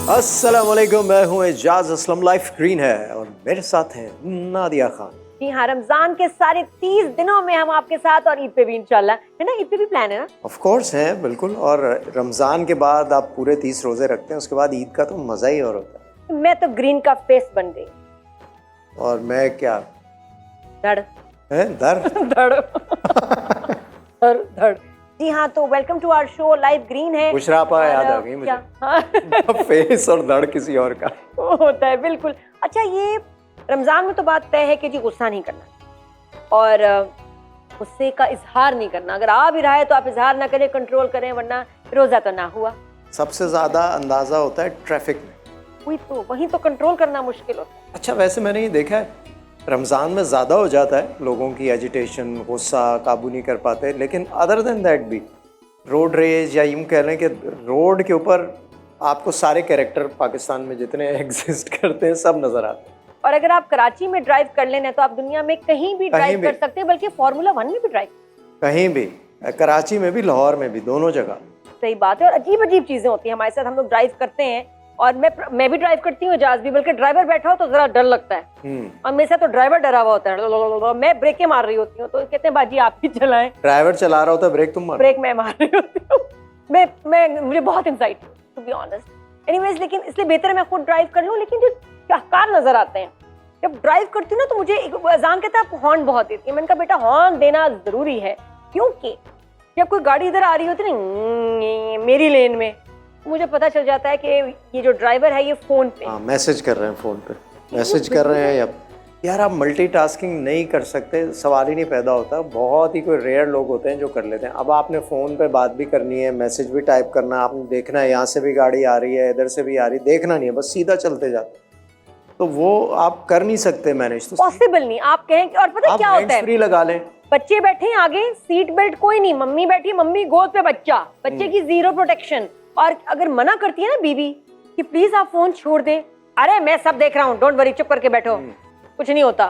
अस्सलामुअलैकुम, मैं हूँ एजाज असलम। लाइफ ग्रीन है और मेरे साथ हैं नादिया खान। जी हाँ, रमजान के सारे 30 दिनों में हम आपके साथ और ईद पे भी इंशाल्लाह, है ना? ईद पे भी प्लान है ना? ऑफ कोर्स है, बिल्कुल। और रमजान के बाद आप पूरे 30 रोजे रखते हैं, उसके बाद ईद का तो मजा ही और होता है। मैं तो ग्रीन का फेस बन गई। और मैं क्या धड़ है दर धड़ धड़ धड़। जी हाँ, तो welcome to our show. Live green है। बुशरापा याद आ गई मुझे। हाँ। फेस और धड़ किसी और का वो होता है बिल्कुल। अच्छा, ये रमजान में तो बात तय है कि जी गुस्सा नहीं करना और गुस्से का इजहार नहीं करना। अगर आ भी रहा है तो आप इजहार ना करें, कंट्रोल करें, वरना रोजा तो ना हुआ। सबसे ज्यादा अंदाजा होता है ट्रैफिक में। वहीं तो कंट्रोल करना मुश्किल होता है। अच्छा, वैसे मैंने ये देखा है रमज़ान में ज़्यादा हो जाता है लोगों की एजिटेशन, गुस्सा काबू नहीं कर पाते। लेकिन अदर देन दैट भी रोड रेज, या यूँ कह लें कि रोड के ऊपर आपको सारे कैरेक्टर पाकिस्तान में जितने एग्जिस्ट करते हैं सब नज़र आते हैं। और अगर आप कराची में ड्राइव कर लेना तो आप दुनिया में कहीं भी ड्राइव कर सकते हैं, बल्कि फार्मूला 1 में भी ड्राइव कहीं भी, कराची में भी, लाहौर में भी, दोनों जगह। सही बात है। और अजीब अजीब चीजें होती हैं हमारे साथ। हम लोग ड्राइव करते हैं और मैं भी ड्राइव करती हूँ, एजाज भी, बल्कि ड्राइवर बैठा हो तो जरा डर लगता है और मेरे साथ तो ड्राइवर डरा हुआ होता है। मैं ब्रेकें मार रही होती हूँ तो कहते हैं बाजी आप ही चलाएं। ड्राइवर चला रहा होता है, ब्रेक तुम मार। ब्रेक मैं मार रही होती हूँ। मुझे बहुत anxiety to be honest. Anyways, लेकिन इसलिए बेहतर है मैं खुद ड्राइव कर लूँ। लेकिन जो शाहकार नजर आते हैं जब ड्राइव करती हूँ ना, तो मुझे अजान कहता है आपको हॉर्न बहुत देती है। मैंने कहा बेटा हॉर्न देना जरूरी है, क्योंकि जब कोई गाड़ी इधर आ रही होती है ना मेरी लेन में, मुझे पता चल जाता है कि ये जो ड्राइवर है ये फोन पे मैसेज कर रहे हैं, फोन पे मैसेज कर रहे हैं। यार आप मल्टीटास्किंग नहीं कर सकते, सवाल ही नहीं पैदा होता। बहुत ही कोई रेयर लोग होते हैं जो कर लेते हैं। अब आपने फ़ोन पे बात भी करनी है, मैसेज भी टाइप करना है, आपने देखना है यहाँ से भी गाड़ी आ रही है, इधर से भी आ रही है, देखना नहीं है, बस सीधा चलते जाते। तो वो आप कर नहीं सकते मैनेज, तो पॉसिबल नहीं। आप कहें, और पता क्या होता है, फ्री लगा लें, बच्चे बैठे हैं आगे, सीट बेल्ट कोई नहीं, मम्मी बैठी, मम्मी गोद पे बच्चा, बच्चे की जीरो प्रोटेक्शन। और अगर मना करती है ना बीवी कि प्लीज आप फोन छोड़ दें, अरे मैं सब देख रहा हूँ, डोंट वरी, चुप करके बैठो, कुछ नहीं होता।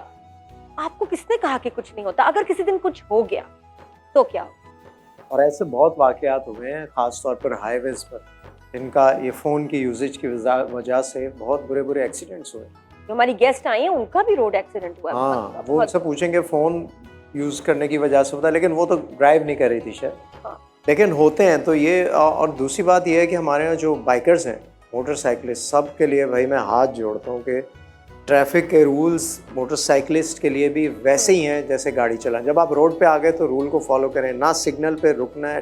आपको किसने कहा कि कुछ नहीं होता? अगर किसी दिन कुछ हो गया तो क्या? और ऐसे बहुत वाकयात हुए हैं, खास तौर पर हाईवेज पर, इनका ये फोन की यूजेज की वजह से बहुत बुरे बुरे एक्सीडेंट्स हुए। जो हमारी गेस्ट आई हैं उनका भी रोड एक्सीडेंट हुआ। हाँ, वो उनसे पूछेंगे फोन यूज करने की वजह से होता है, लेकिन वो तो ड्राइव नहीं कर रही थी शायद। हाँ। लेकिन होते हैं तो ये। और दूसरी बात ये है कि हमारे यहाँ जो बाइकर्स हैं, मोटरसाइकिलिस्ट, सब के लिए भाई मैं हाथ जोड़ता हूँ कि ट्रैफिक के रूल्स मोटरसाइकिलिस्ट के लिए भी वैसे ही हैं जैसे गाड़ी चलाना। जब आप रोड पे आ गए तो रूल को फॉलो करें, ना सिग्नल पे रुकना है।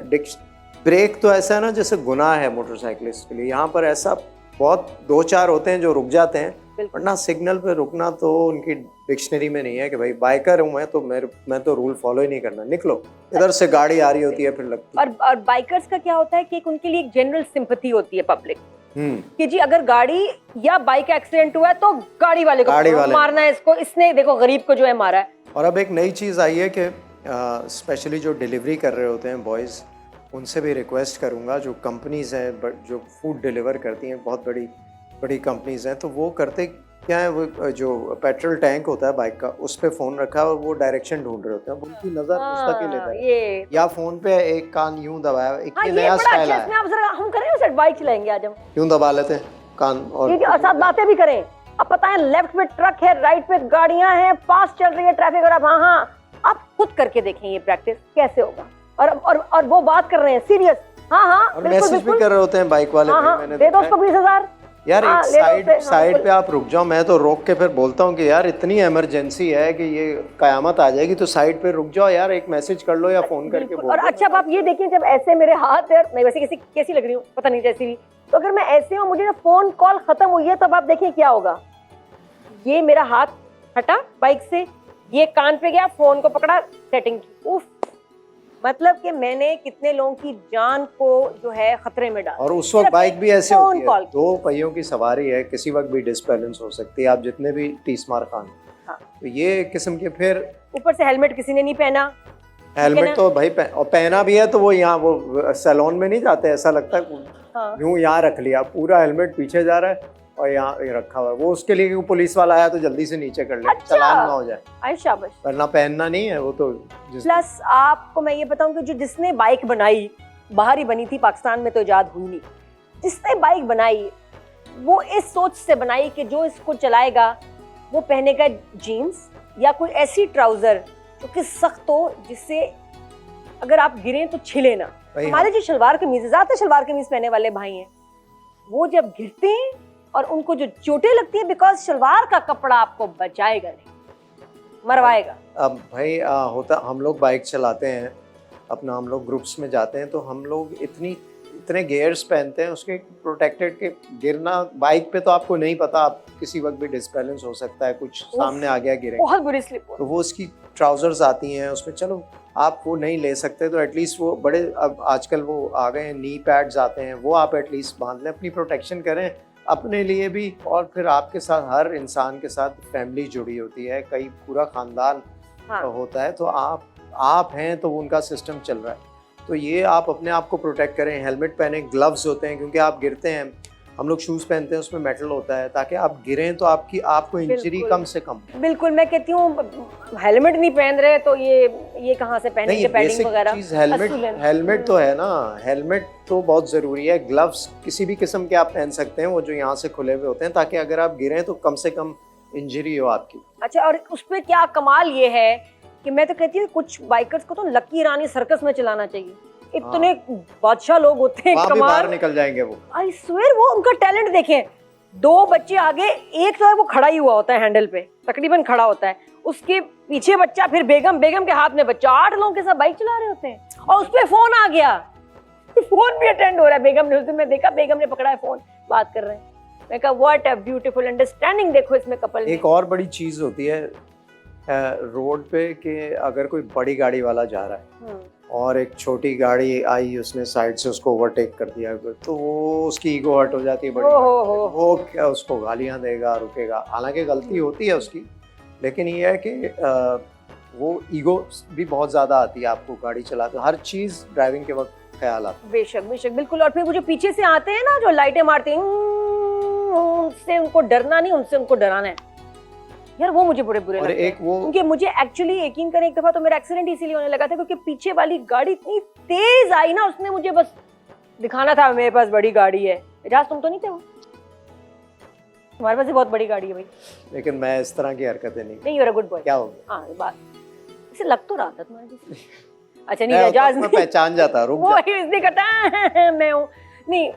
ब्रेक तो ऐसा है ना जैसे गुनाह है मोटरसाइकिलिस्ट के लिए। यहाँ पर ऐसा बहुत 2-4 होते हैं जो रुक जाते हैं, वरना सिग्नल पे रुकना तो उनकी डिक्शनरी में नहीं है कि भाई बाइकर हूँ मैं तो मैं तो रूल फॉलो ही नहीं करना, निकलो। इधर से गाड़ी आ रही होती है फिर लगती है। और बाइकर्स का क्या होता है कि उनके लिए एक जनरल सिंपैथी होती है पब्लिक कि जी अगर गाड़ी या बाइक एक्सीडेंट हुआ है तो गाड़ी वाले को मारना है, इसको, इसने देखो गरीब को जो है मारा है। और अब एक नई चीज़ आई है कि स्पेशली जो डिलीवरी कर रहे होते हैं बॉयज़, उनसे भी रिक्वेस्ट करूँगा, जो कंपनीज़ हैं जो फूड डिलीवर करती हैं, बहुत बड़ी बड़ी कंपनीज़ हैं, तो वो करते क्या है, वो जो पेट्रोल टैंक होता है बाइक का, उस पर फ़ोन रखा है और वो डायरेक्शन ढूंढ रहे होते हैं। उनकी नज़र उस तक ही लेता है, या फ़ोन पे एक कान यूं दबाया, एक नया स्टाइल है। हम करें उसे बाइक चलाएंगे आज हम, यूं दबा लेते हैं कान और साथ बातें भी करें। अब पता है लेफ्ट में ट्रक है, राइट पे गाड़ियां हैं, फास्ट चल रही है ट्रैफिक, और अब हाँ आप खुद करके देखें ये प्रैक्टिस कैसे होगा। और वो बात कर रहे हैं सीरियस। हाँ, और मैसेज भी कर रहे होते हैं बाइक वाले। मैंने दे दो उसको 20,000 यार। एक साइड पे आप रुक जाओ, मैं तो रोक के फिर बोलता हूँ कि यार इतनी इमरजेंसी है कि ये कयामत आ जाएगी, तो साइड पे रुक जाओ यार, एक मैसेज कर लो या फोन करके बोलो। और अच्छा आप ये देखिए, जब ऐसे मेरे हाथ है, मैं वैसे कैसी लग रही हूँ पता नहीं, जैसी भी, तो अगर मैं ऐसे हूँ, मुझे फोन कॉल खत्म हुई है, तब आप देखिए क्या होगा। ये मेरा हाथ हटा बाइक से, ये कान पे गया, फोन को पकड़ा, सेटिंग की, उफ, मतलब कि मैंने कितने लोगों की जान को जो है खतरे में डाल। और उस वक्त बाइक भी ऐसे होती है, 2 पहियों की सवारी है, किसी वक्त भी डिसबैलेंस हो सकती है, आप जितने भी तीस मार खान। हाँ। तो ये किस्म के, फिर ऊपर से हेलमेट किसी ने नहीं पहना। हेलमेट तो भाई और पहना भी है तो वो यहाँ वो सैलून में नहीं जाते, ऐसा लगता है यूं यहाँ रख लिया, पूरा हेलमेट पीछे जा रहा है और यहाँ रखा हुआ है वो, उसके लिए पुलिस वाला आया तो जल्दी से नीचे कर ले, चालान ना हो जाए। शाबाश। वरना पहनना नहीं है वो तो। प्लस आपको मैं ये बताऊं कि जिसने बाइक बनाई, बाहर ही बनी थी, पाकिस्तान में तो इजाद हुई नहीं, जिसने बाइक बनाई वो इस सोच से बनाई कि जो इसको चलाएगा वो पहनेगा जीन्स या कोई ऐसी ट्राउजर जो कि सख्त हो, जिससे अगर आप गिरें तो छिले ना। हमारे जो शलवार कमीज, ज्यादा शलवार कमीज पहनने वाले भाई हैं, वो जब गिरते हैं और उनको जो चोटें लगती हैं, बिकॉज शलवार का कपड़ा आपको बचाएगा नहीं, मरवाएगा। अब भाई होता, हम लोग बाइक चलाते हैं अपना, हम लोग ग्रुप्स में जाते हैं तो हम लोग इतने गियर्स पहनते हैं उसके प्रोटेक्टेड के, गिरना बाइक पे तो आपको नहीं पता, आप किसी वक्त भी डिसबैलेंस हो सकता है, कुछ सामने आ गया गिरे, बहुत बुरी स्लिप तो वो उसकी ट्राउजर्स आती हैं उसमें, चलो आप वो नहीं ले सकते तो एटलीस्ट वो बड़े, अब आजकल वो आ गए हैं नी पैड्स आते हैं, वो आप एटलीस्ट बांध लें, अपनी प्रोटेक्शन करें अपने लिए भी, और फिर आपके साथ हर इंसान के साथ फैमिली जुड़ी होती है, कई पूरा खानदान होता है, तो आप हैं तो उनका सिस्टम चल रहा है, तो ये आप अपने आप को प्रोटेक्ट करें, हेलमेट पहने, ग्लव्स होते हैं क्योंकि आप गिरते हैं, हम लोग शूज़ पहनते हैं उसमें मेटल होता है ताकि आप गिरें तो आपको इंजरी कम से कम। बिल्कुल, मैं कहती हूँ हेलमेट नहीं पहन रहे तो ये कहाँ से पहनेंगे, पैडिंग वगैरह। हेलमेट तो है ना, हेलमेट तो बहुत ज़रूरी है, ग्लव्स किसी भी किस्म के आप पहन सकते हैं, वो जो यहाँ से खुले हुए होते हैं, ताकि अगर आप गिरें तो कम से कम इंजरी हो आपकी। अच्छा, और उस पर क्या कमाल ये है कि मैं तो कहती हूँ कुछ बाइकर्स को तो लकी रानी सर्कस में चलाना चाहिए, इतने बादशाह लोग होते हैं, कमाल, बाहर निकल जाएंगे वो। आई स्वेयर, वो उनका टैलेंट देखें, 2 बच्चे आगे, एक तो है वो खड़ा ही हुआ होता है हैंडल पे, तकरीबन खड़ा होता है, उसके पीछे बच्चा, फिर बेगम के हाथ में बच्चा, 8 लोगों के साथ बाइक चला रहे होते हैं, और उस पे फोन आ गया, फोन भी अटेंड हो रहा है, बेगम ने, उस दिन मैं देखा बेगम ने पकड़ा है फोन, बात कर रहे हैं, मैं कहा व्हाट अ ब्यूटीफुल अंडरस्टैंडिंग देखो इसमें कपल में। एक और बड़ी चीज होती है रोड पे कि अगर कोई बड़ी गाड़ी वाला जा रहा है और एक छोटी गाड़ी आई, उसने साइड से उसको ओवरटेक कर दिया, तो वो उसकी ईगो हर्ट हो जाती है बड़ी, वो क्या उसको गालियां देगा, रुकेगा, हालांकि गलती होती है उसकी, लेकिन ये है कि वो ईगो भी बहुत ज़्यादा आती है आपको गाड़ी चलाते, हर चीज़ ड्राइविंग के वक्त ख्याल आता है। बेशक बिल्कुल, और फिर वो जो पीछे से आते हैं ना, जो लाइटें मारते हैं, उनसे उनको डरना नहीं, उनसे उनको डराना है यार, वो मुझे बड़े बुरे लगते हैं। क्योंकि मुझे एक्चुअली यकीन करें, एक दफा तो मेरा एक्सीडेंट इसीलिए होने लगा था क्योंकि पीछे वाली गाड़ी इतनी तेज आई ना, उसने मुझे बस दिखाना था मेरे पास बड़ी गाड़ी है। एजाज, तुम तो नहीं थे वो? तुम्हारे पास बहुत बड़ी गाड़ी है भाई। लेकिन मैं इस तरह की हरकतें नहीं। You are a good boy. क्या हो गया? हाँ, बात इसे लग तो रहा था तुम्हारे। अच्छा नहीं, एजाज मैं पहचान जाता, रुक वो इसलिए करता मैं हूँ नहीं,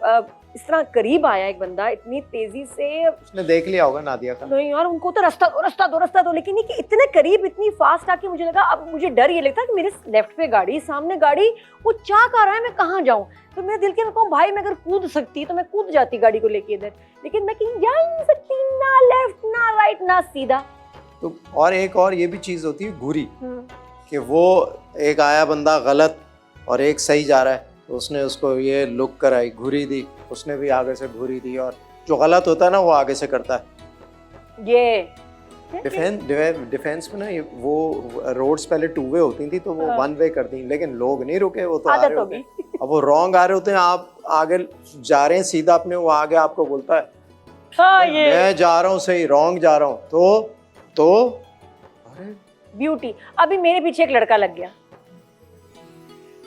इस तरह करीब आया एक बंदा इतनी तेजी से, उसने देख लिया होगा नादिया का। नहीं यार, उनको तो रास्ता दो, लेकिन ये कि इतने करीब, इतनी फास्ट आके मुझे लगा, अब मुझे डर ये लगता है कि मेरे लेफ्ट पे गाड़ी, सामने गाड़ी, वो चाक आ रहा है, मैं कहाँ जाऊँ? तो मेरे दिल के में कहूँ भाई, मैं अगर कूद सकती तो मैं कूद जाती गाड़ी को लेके इधर, लेकिन मैं कहीं जा ही नहीं सकती, ना लेफ्ट ना राइट ना सीधा। तो और एक और ये भी चीज होती है घुरी, कि वो एक आया बंदा गलत और एक सही जा रहा है, तो उसने उसको ये लुक कराई, घुरी दी, उसने भी आगे से घुरी दी, और जो गलत होता है ना वो आगे से करता है। ये डिफेंस में ना, ये वो रोड्स पहले 2 वे होती थी तो वो 1 वे कर दी, लेकिन लोग नहीं रुके, वो तो आ रहे होते हैं, अब वो रॉन्ग आ रहे होते हैं, आप आगे जा रहे हैं सीधा अपने, वो आगे आपको बोलता है हाँ, ये मैं जा रहा हूँ सही, रॉन्ग जा रहा हूँ, तो अरे ब्यूटी। अभी मेरे पीछे एक लड़का लग गया,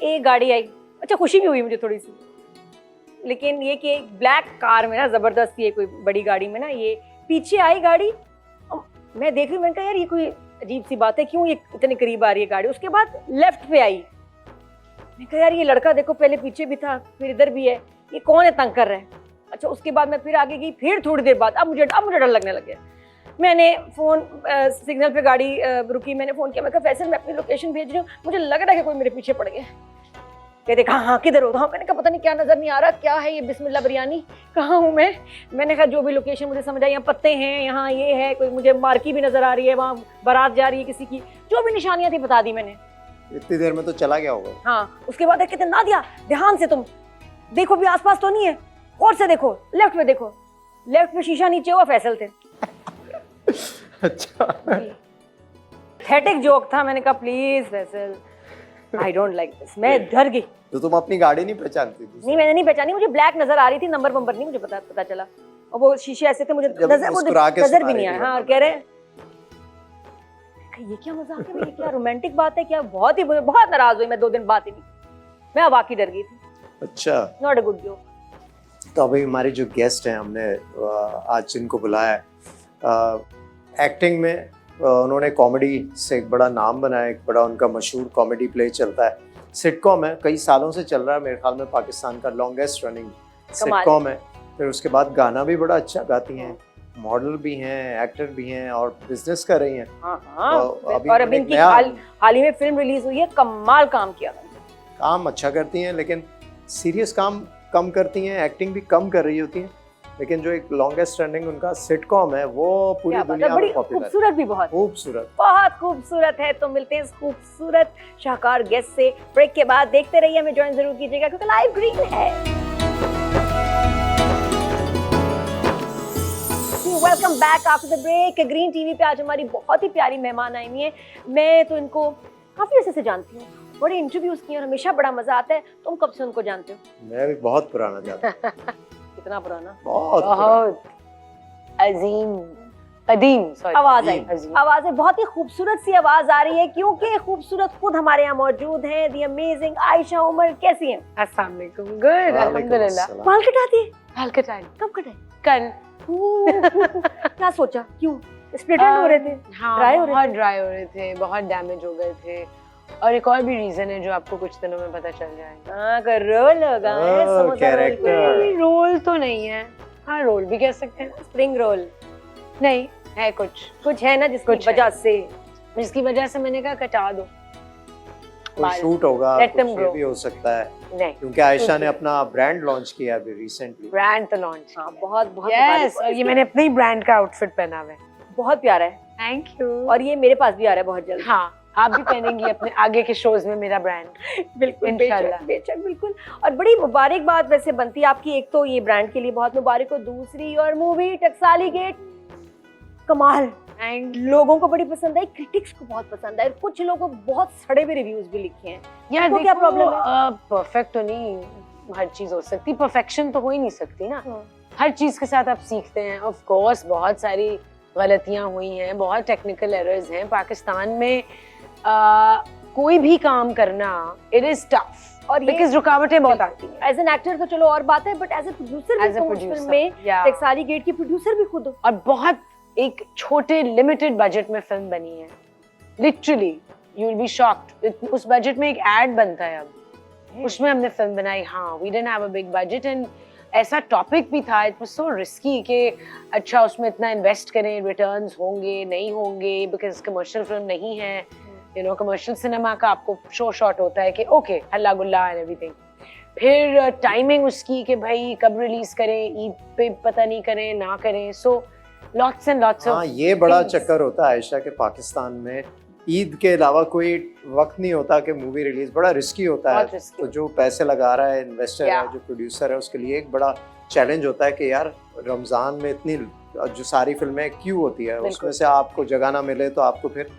एक गाड़ी आई, अच्छा खुशी भी हुई मुझे थोड़ी सी, लेकिन ये कि एक ब्लैक कार में ना, जबरदस्ती है कोई बड़ी गाड़ी में ना, ये पीछे आई गाड़ी, मैं देख रही हूँ, मैंने कहा यार ये कोई अजीब सी बात है, क्यों ये इतने करीब आ रही है गाड़ी। उसके बाद लेफ्ट पे आई, मैं कहा यार ये लड़का देखो, पहले पीछे भी था, फिर इधर भी है, ये कौन है तंग कर रहा है। अच्छा, उसके बाद मैं फिर आगे गई, फिर थोड़ी देर बाद अब मुझे डर लगने लग गया। मैंने फ़ोन सिग्नल पे गाड़ी रुकी, मैंने फ़ोन किया, मैं कहा फैसल मैं अपनी लोकेशन भेज रही हूँ, मुझे लग रहा है कि कोई मेरे पीछे पड़ गया। कहते हाँ किधर हो? हाँ, मैंने कहा पता नहीं क्या नज़र नहीं आ रहा, क्या है ये बिस्मिल्लाह बिरयानी, कहाँ हूँ मैं? मैंने कहा जो भी लोकेशन मुझे समझ आई, यहाँ पत्ते हैं, यहाँ ये है, कोई मुझे मार्की भी नज़र आ रही है, वहाँ बारात जा रही है किसी की, जो भी निशानियाँ थी बता दी मैंने। इतनी देर में तो चला गया होगा। हाँ, उसके बाद कहते नादिया ध्यान से तुम देखो भी आसपास तो नहीं है, और से देखो, लेफ्ट में देखो, लेफ्ट में शीशा नीचे हुआ फैसल थे। अच्छा, पैथेटिक जोक था, मैंने कहा please Faisal, I don't like this. मैं डर गई। तो तुम अपनी गाड़ी नहीं पहचानती थी? नहीं, मैंने नहीं पहचानी, मुझे ब्लैक नजर आ रही थी, नंबर नहीं मुझे पता चला, और वो शीशे ऐसे थे, मुझे नजर भी नहीं आया। हाँ, और कह रहे ये क्या मजाक है, ये क्या रोमांटिक बात है क्या? बहुत नाराज हुई मैं, 2 दिन बात ही नहीं, मैं वाकई डर गई थी। अच्छा, नॉट अ गुड जोक। तो अभी हमारे जो गेस्ट हैं हमने आज जिनको बुलाया है, एक्टिंग में उन्होंने कॉमेडी से एक बड़ा नाम बनाया, एक बड़ा उनका मशहूर कॉमेडी प्ले चलता है, सिटकॉम है, कई सालों से चल रहा है, मेरे ख्याल में पाकिस्तान का लॉन्गेस्ट रनिंग सिटकॉम है। फिर उसके बाद गाना भी बड़ा अच्छा गाती हैं, मॉडल भी हैं, एक्टर भी हैं और बिजनेस कर रही हैं। और अभी इनकी हाल ही में फिल्म रिलीज हुई है, कमाल काम किया। काम अच्छा करती हैं लेकिन सीरियस काम कम करती हैं, एक्टिंग भी कम कर रही होती हैं, लेकिन जो एक लॉन्गेस्ट रनिंग उनका सिटकॉम है वो पूरी दुनिया में पॉपुलर है। खूबसूरत भी बहुत खूबसूरत है। तो मिलते हैं इस खूबसूरत शाहकार गेस्ट से ब्रेक के बाद। देखते रहिए, हमें ज्वाइन जरूर कीजिएगा क्योंकि लाइव ग्रीन है। Welcome back after the break. Green TV पे आज हमारी बहुत ही प्यारी मेहमान आई हुई है। मैं तो इनको काफी अर्से से जानती हूँ, बड़े इंटरव्यूज किए और हमेशा बड़ा मजा आता है। तुम कब से उनको जानते हो? मैं भी बहुत पुराना जानता हूँ। कितना पुराना? बहुत अजीम कदीम। आवाज आई, आवाज बहुत ही खूबसूरत सी आवाज आ रही है क्योंकि खूबसूरत खुद हमारे यहाँ मौजूद हैं। The amazing Ayesha Umar. कैसी हैं? अस्सलाम वालेकुम। गुड, अल्हम्दुलिल्लाह। बाल कटा दिए? बाल कटाए। कब कटाए? कल। क्या सोचा? क्यों? स्प्लिट एंड हो रहे थे? हाँ, बहुत ड्राई हो रहे थे, बहुत डैमेज हो गए थे। और एक और भी रीजन है जो आपको कुछ दिनों में पता चल जाएगा। हाँ, कर रोल लगा है, कैरेक्टर रोल तो नहीं है, हाँ रोल भी कह सकते हैं। स्प्रिंग रोल नहीं है, कुछ है ना जिसकी वजह से मैंने कहा कटा दो। कोई शूट होगा, Let them कुछ grow. ये भी हो सकता है नहीं, क्योंकि आयशा ने अपना ब्रांड लॉन्च किया अभी रिसेंटली। ब्रांड तो लॉन्च। हाँ, बहुत यस, और ये मैंने अपने ही ब्रांड का आउटफिट पहना हुआ है, बहुत प्यारा है। Thank you. और ये मेरे पास भी आ रहा है बहुत जल्द। हाँ, आप भी पहनेंगी अपने आगे के शोज में मेरा ब्रांड। बिल्कुल, इंशाल्लाह। बेशक बिल्कुल। और बड़ी मुबारकबाद वैसे बनती है आपकी, एक तो ये ब्रांड के लिए बहुत मुबारक हो, दूसरी और मूवी टकसाली गेट कमाल, लोगों को बड़ी पसंद आई, क्रिटिक्स को बहुत पसंद आई, कुछ लोगों को बहुत सड़े हुए रिव्यूज भी लिखे हैं। यार तो क्या प्रॉब्लम है? परफेक्ट तो नहीं हर चीज हो सकती, परफेक्शन तो हो ही नहीं सकती ना। हर चीज के साथ आप सीखते हैं। ऑफ कोर्स बहुत सारी गलतियां हुई हैं, बहुत टेक्निकल एरर्स हैं। पाकिस्तान में कोई भी काम करना इट इज टफ और बिकॉज़ रुकावटें बहुत आती हैं। एज एन एक्टर तो चलो और बात है, but as a producer film में टकसाली गेट की प्रोड्यूसर भी खुद हो। और बहुत एक छोटे लिमिटेड बजट में फिल्म बनी है, literally you will be shocked. उस बजट में एक एड बनता है अब, उसमें हमने फिल्म बनाई। हाँ, we didn't have a big budget and ऐसा टॉपिक भी था, इट वाज सो रिस्की कि अच्छा उसमें इतना इन्वेस्ट करें, रिटर्न्स होंगे नहीं होंगे, बिकॉज कमर्शियल फिल्म नहीं है। यू नो, कमर्शियल सिनेमा का आपको शो शॉट होता है कि ओके हल्ला गुल्ला एंड एवरीथिंग। फिर टाइमिंग उसकी कि भाई कब रिलीज करें, ईद पे पता नहीं करें ना करें। So lots and lots of, हाँ, ये बड़ा चक्कर होता है आयशा के पाकिस्तान में। ईद के अलावा कोई वक्त नहीं होता कि मूवी रिलीज, बड़ा रिस्की होता है। तो जो पैसे लगा रहा है इन्वेस्टर है, जो प्रोड्यूसर है, उसके लिए एक बड़ा चैलेंज होता है कि यार रमजान में इतनी जो सारी फिल्में क्यों होती है, उसमें से आपको जगह ना मिले तो आपको फिर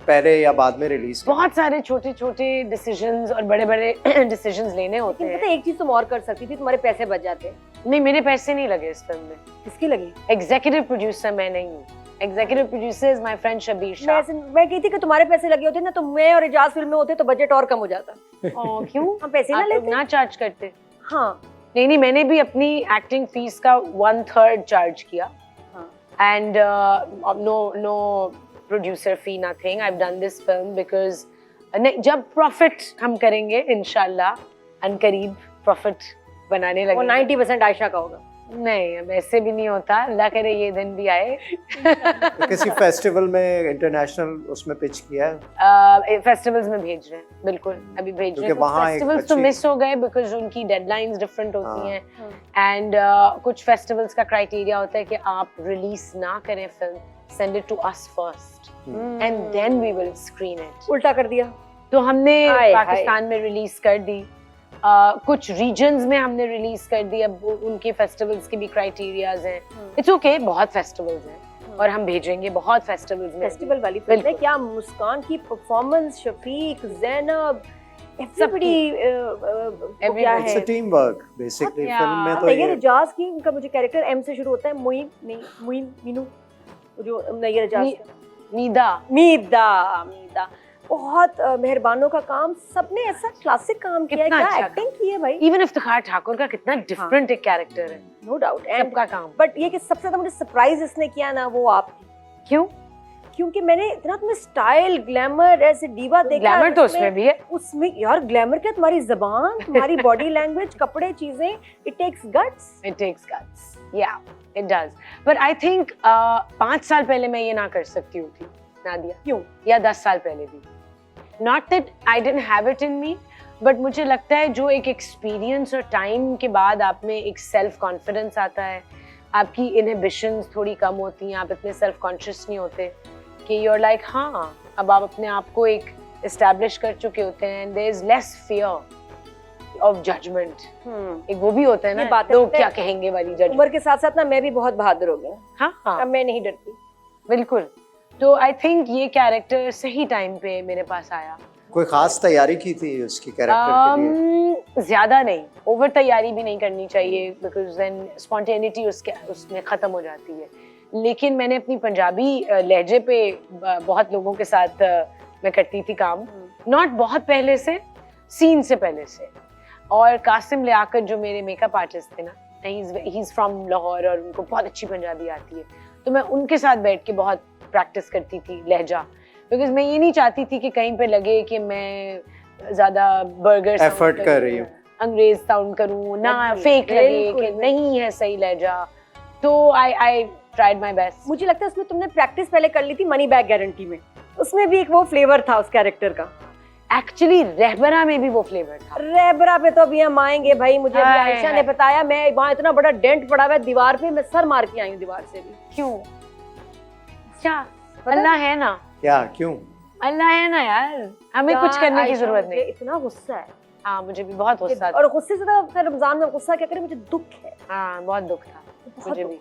पहले या बाद में रिलीज बहुत सारे छोटे छोटे डिसीजंस और बड़े बड़े डिसीजंस लेने होते हैं। पता है एक चीज तुम और कर सकती थी, तुम्हारे पैसे बच जाते। नहीं, मेरे पैसे नहीं लगे इस फिल्म में। किसके लगे? एग्जीक्यूटिव प्रोड्यूसर मैं नहीं हूँ, executive producer is my friend Shabbir Shah. मैं कहती कि तुम्हारे पैसे लगे होते ना तो मैं और इजाज फिल्म में होते तो बजट और कम हो जाता। क्यों? हम पैसे ना लेते, ना चार्ज करते। हाँ, नहीं, मैंने भी अपनी एक्टिंग फीस का 1/3 चार्ज किया। And know producer fee, nothing. I have done this film because जब प्रॉफिट हम करेंगे इंशाल्लाह अनकरीब प्रॉफिट बनाने लगे, वो 90% आयशा का होगा। नहीं, अब ऐसे भी नहीं होता, अल्लाह करे ये दिन भी आए। तो किसी फेस्टिवल में इंटरनेशनल उसमें पिच किया है? फेस्टिवल्स में भेज रहे हैं, बिल्कुल अभी भेज रहे हैं। फेस्टिवल्स तो मिस हो गए बिकॉज उनकी डेडलाइंस डिफरेंट होती हैं एंड कुछ फेस्टिवल्स का क्राइटेरिया होता है कि आप रिलीज ना करें film, send it to us first and then we will screen it. उल्टा कर दिया। तो हमने पाकिस्तान में रिलीज कर दी, कुछ रीजन्स में हमने रिलीज कर दी। अब उनके फेस्टिवल्स के भी क्राइटेरियाज हैं। इट्स ओके, बहुत फेस्टिवल्स हैं और हम भेजेंगे बहुत फेस्टिवल्स में। फेस्टिवल वाली फिल्म है क्या? मुस्कान की परफॉर्मेंस, शफीक, ज़ैनब, एवरीबॉडी क्या है? It's a team work basically film में। तो नैयर इजाज की, उनका मुझे कैरेक्टर एम से शुरू होता है, मुइन मीनू, जो नैयर इजाज, मीदा, बहुत मेहरबानों का काम, सबने ऐसा क्लासिक काम किया है, कितना क्या अच्छा एक्टिंग की है भाई, इवन इफ्तिखार ठाकुर का कितना डिफरेंट एक कैरेक्टर है, नो डाउट। सबका काम। बट ये कि सबसे ज्यादा मुझे सरप्राइज इसने किया ना वो आप, क्यों? क्योंकि मैंने इतना तुम्हें स्टाइल ग्लैमर ऐसे डीवा देखा, ग्लैमर तो उसमें भी है। उसमें यार ग्लैमर क्या, तुम्हारी जबान, तुम्हारी बॉडी लैंग्वेज, कपड़े, चीजें, it takes guts. It takes guts. Yeah, it does. But I think 5 साल पहले मैं ये ना कर सकती हूँ थी, नादिया। क्यों? या 10 साल पहले भी। Not that I didn't have it in me, but मुझे लगता है जो एक एक्सपीरियंस और टाइम के बाद आप में एक सेल्फ कॉन्फिडेंस आता है, आपकी इनहिबिशंस थोड़ी कम होती हैं, आप इतने सेल्फ कॉन्शियस नहीं होते कि you're like हाँ, अब आप अपने आप को एक एस्टैब्लिश कर चुके होते हैं, and there is less fear of judgment. एक वो भी होता है ये ना, बातें लोग होते क्या हैं। कहेंगे वाली जज। उम्र के साथ साथ ना मैं भी बहुत बहादुर हो गई, हाँ अब मैं नहीं डरती। बिल्कुल। तो आई थिंक ये कैरेक्टर सही टाइम पे मेरे पास आया। कोई खास तैयारी की थी उसकी कैरेक्टर के लिए? ज्यादा नहीं, ओवर तैयारी भी नहीं करनी चाहिए, बिकॉज देन स्पॉन्टेनिटी उसमें खत्म हो जाती है। लेकिन मैंने अपनी पंजाबी लहजे पे बहुत लोगों के साथ मैं करती थी काम, नॉट बहुत पहले से, सीन से पहले से। और कासिम लियाकत जो मेरे मेकअप आर्टिस्ट थे ना, ही इज फ्रॉम लाहौर और उनको बहुत अच्छी पंजाबी आती है, तो मैं उनके साथ बैठ के बहुत प्रैक्टिस करती थी लहजा, बिकॉज मैं ये नहीं चाहती थी कि कहीं पे लगे कि मैं ज्यादा बर्गर एफर्ट कर रही हूँ, अंग्रेज साउंड करूँ ना, फेक लगे कि नहीं है सही लहजा। तो आई ट्राइड माय बेस्ट। मुझे लगता है उसमें तुमने प्रैक्टिस पहले कर ली थी मनी बैक गारंटी में, उसमें भी एक वो फ्लेवर था उस कैरेक्टर का। एक्चुअली रहबरा में भी वो फ्लेवर था। रहबरा पे तो अभी हम आएंगे भाई, मुझे अभी हाय, आयशा हाय। ने बताया, मैं वहाँ इतना बड़ा डेंट पड़ा हुआ है दीवार पे, मैं सर मार के आई हूँ दीवार से भी। क्यों? क्या? अल्लाह है ना, क्या क्यों? अल्लाह है ना यार, हमें कुछ करने की आयशा, जरूरत मुझे नहीं। इतना गुस्सा है। हाँ मुझे भी बहुत गुस्सा था। और गुस्से से तो रमजान में गुस्सा क्या करे, मुझे दुख है, हाँ बहुत दुख था बहुत मुझे दुख। भी।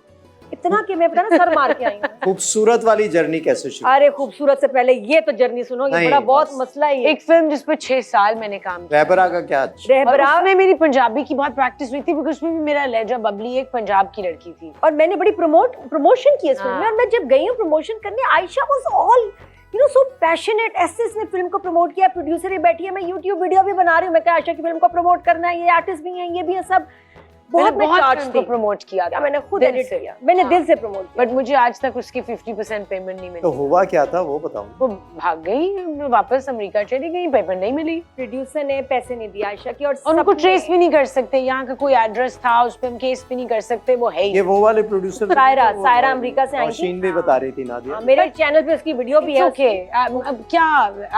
इतना कि मैं पता ना सर मार के आई हूँ। खूबसूरत वाली जर्नी कैसे शुरू? अरे खूबसूरत से पहले ये तो जर्नी सुनो, ये नहीं, बड़ा बहुत बस। मसला है ये। एक फिल्म जिस पर 6 साल मैंने काम किया, रहबरा का क्या? और रहबरा उसमें मेरी पंजाबी की बहुत प्रैक्टिस हुई थी, बिकॉज उसमें भी मेरा लहजा बबली एक पंजाब की लड़की थी। और मैंने बड़ी प्रमोशन की इस फिल्म में, हाँ। और मैं जब गई हूँ प्रमोशन करने, Ayesha was all so passionate, ऐसे इसने फिल्म को प्रमोट किया, प्रोड्यूसर भी बैठी है, मैं यूट्यूब वीडियो भी बना रही हूँ, मैं क्या आयशा की फिल्म को प्रमोट करना है, ये आर्टिस्ट भी हैं, ये भी है, सब बहुत मैं चार्ज फिल्म को थी, प्रमोट किया था, मैंने खुद दिल एडिट से। किया, मैंने हाँ। दिल से प्रमोट किया। बट मुझे आज तक उसकी 50% पेमेंट नहीं मिली। तो हुआ क्या था वो बताओ। वो भाग गई, वापस अमेरिका चली गई, पेमेंट नहीं मिली, प्रोड्यूसर ने पैसे नहीं दिए आयशा की, और उनको सबने- ट्रेस भी नहीं कर सकते, यहाँ का कोई एड्रेस था उस पे हम केस भी नहीं कर सकते, वो है ही। ये वो वाले प्रोड्यूसर सायरा अमेरिका से आई थी। मशीन भी बता रही थी नादिया। हाँ, मेरे चैनल पे उसकी वीडियो भी है। ओके अब क्या,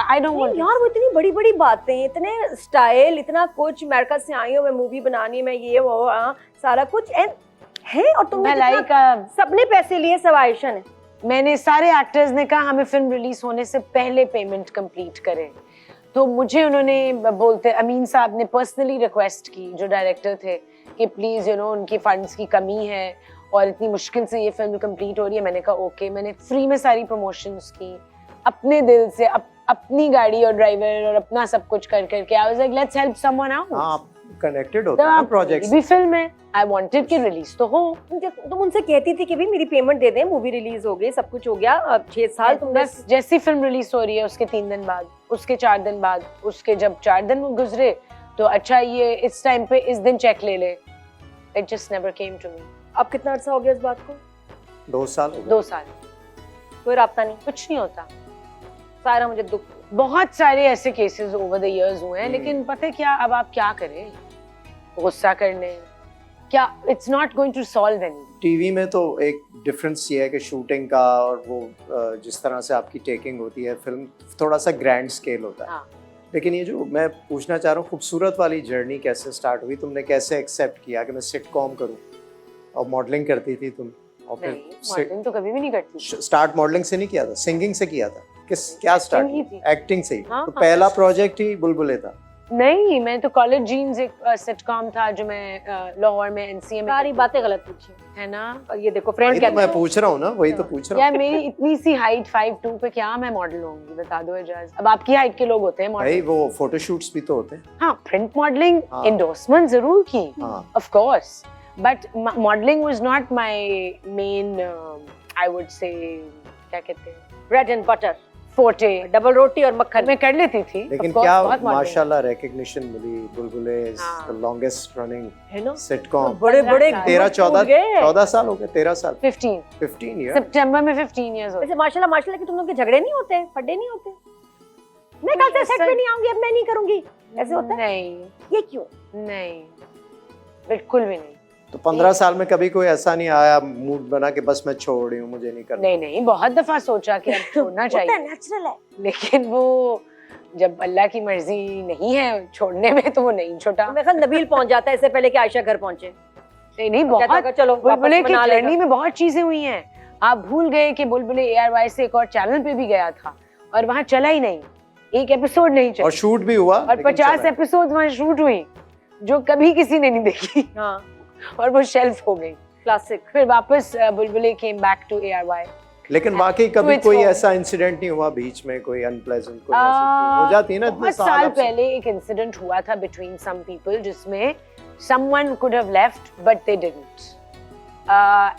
आई डोंट वांट यार वो इतनी बड़ी बड़ी बातें, इतने स्टाइल, इतना कुछ, अमेरिका से आई हूँ मैं, मूवी बनानी है, मैं ये वो सारा कुछ है, और तुमने भलाई कितना- का। सबने पैसे लिए, सब आयशा ने। मैंने सारे एक्टर्स ने कहा हमें फिल्म रिलीज होने से पहले पेमेंट कंप्लीट करें, तो मुझे उन्होंने बोलते अमीन साहब ने पर्सनली रिक्वेस्ट की, जो डायरेक्टर थे, कि प्लीज उनकी फंड्स की कमी है और इतनी मुश्किल से ये फिल्म कंप्लीट हो रही है। मैंने कहा ओके, मैंने फ्री में सारी प्रमोशंस की अपने दिल से, अपनी गाड़ी और ड्राइवर और अपना सब कुछ कर करके। I was like let's help someone out. हाँ, कनेक्टेड होता है ना प्रोजेक्ट्स। भी फिल्म है, आई वांटेड कि रिलीज तो हो। तुम उनसे कहती थी कि भी मेरी पेमेंट दे दें, मूवी रिलीज हो गई, सब कुछ हो गया, अब 6 साल तुम बस जैसी फिल्म रिलीज हो रही है उसके 3 दिन बाद, उसके 4 दिन बाद, उसके जब 4 दिन गुजरे तो अच्छा ये इस टाइम पे इस दिन चेक ले ले। It just never came to me. अब कितना अर्सा हो गया इस बात को? 2 साल हो गए। 2 साल कोई राब्ता नहीं, कुछ नहीं होता। सारा मुझे दुख। बहुत सारे ऐसे केसेस ओवर द इयर्स हुए हैं, लेकिन पता है क्या, अब आप क्या करें, गुस्सा करने क्या, it's not going to solve any. TV में तो एक डिफरेंस ये है कि शूटिंग का और वो जिस तरह से आपकी टेकिंग होती है, फिल्म थोड़ा सा ग्रैंड स्केल होता है। हाँ। लेकिन ये जो मैं पूछना चाह रहा हूँ, खूबसूरत वाली जर्नी कैसे स्टार्ट हुई? तुमने कैसे एक्सेप्ट किया कि मैं सिटकॉम करूँ? और मॉडलिंग करती थी तुम, और नहीं, फिर मॉडलिंग तो कभी भी नहीं करती। स्टार्ट मॉडलिंग से नहीं किया था, सिंगिंग से किया था? क्या स्टार्ट? ही थी। एक्टिंग से ही? हाँ, तो हाँ। पहला प्रोजेक्ट ही बुलबुले था? नहीं, मैं तो कॉलेज जीन्स एक सिटकॉम था जो मैं लाहौर में एनसीए में। सारी बातें गलत पूछी है ना। और ये देखो फ्रेंड वही तो मैं पूछ रहा हूँ ना, वही तो पूछ रहा यार हूँ मेरी इतनी सी हाइट 5'2" पे क्या मैं मॉडल होंगी, बता दो एजाज। अब आपकी हाइट के लोग होते हैं भाई, मॉडल। वो फोटोशूट्स भी तो होते हैं। हाँ, प्रिंट मॉडलिंग, हाँ। एंडोर्समेंट जरूर की, हाँ। Of course, but modelling was not my main, I would say क्या कहते हैं, bread and butter. Forte, double रोटी और मक्खन। मैं कर लेती थी। लेकिन Of course, क्या बहुत modern। माशाल्लाह रिकग्निशन मिली। बुलबुले इज हाँ। द लॉन्गेस्ट रनिंग है ना, सिटकॉम। बड़े बड़े 13-14 साल हो गए। 13 साल 15 ईयर। सितंबर में 15 इयर्स हो वैसे माशाल्लाह माशाल्लाह कि तुम लोग के झगड़े नहीं होते, फड्डे नहीं होते? मैं कल से सेट पे नहीं आऊंगी, अब मैं नहीं करूंगी, ऐसे होता है? नहीं, ये क्यों? नहीं, बिल्कुल भी नहीं। तो 15 साल में कभी कोई ऐसा नहीं आया मूड बना के बस मैं छोड़ रही हूँ, मुझे नहीं करना? नहीं, बहुत दफा सोचा कि अब छोड़ना होता है, चाहिए, नेचुरल है। लेकिन वो जब अल्लाह की मर्जी नहीं है छोड़ने में तो वो नहीं छोटा। मेरे ख्याल नबील पहुंच जाता है इससे पहले कि आयशा घर पहुंचे। नहीं कहता बहुत होगा, चलो बुलबुले वापस की मना लेगा। जर्नी में बहुत चीजें हुई हैं। आप भूल गए कि बुलबुले ARY से एक और चैनल पे भी गया था और वहाँ चला ही नहीं, एक एपिसोड नहीं चला और शूट भी हुआ और 50 एपिसोड वहाँ शूट हुई जो कभी किसी ने नहीं देखी हाँ, और वो शेल्फ हो गई। क्लासिक। फिर वापस बुलबुले केम बैक टू ARY। लेकिन वाकई कभी it's कोई home। ऐसा इंसिडेंट नहीं हुआ बीच में, कोई अनप्लेजेंट कोई ऐसी चीज हो जाती है ना? इतने बहुत साल अब से। पहले एक इंसिडेंट हुआ था बिटवीन सम पीपल जिसमें someone could have left but they didn't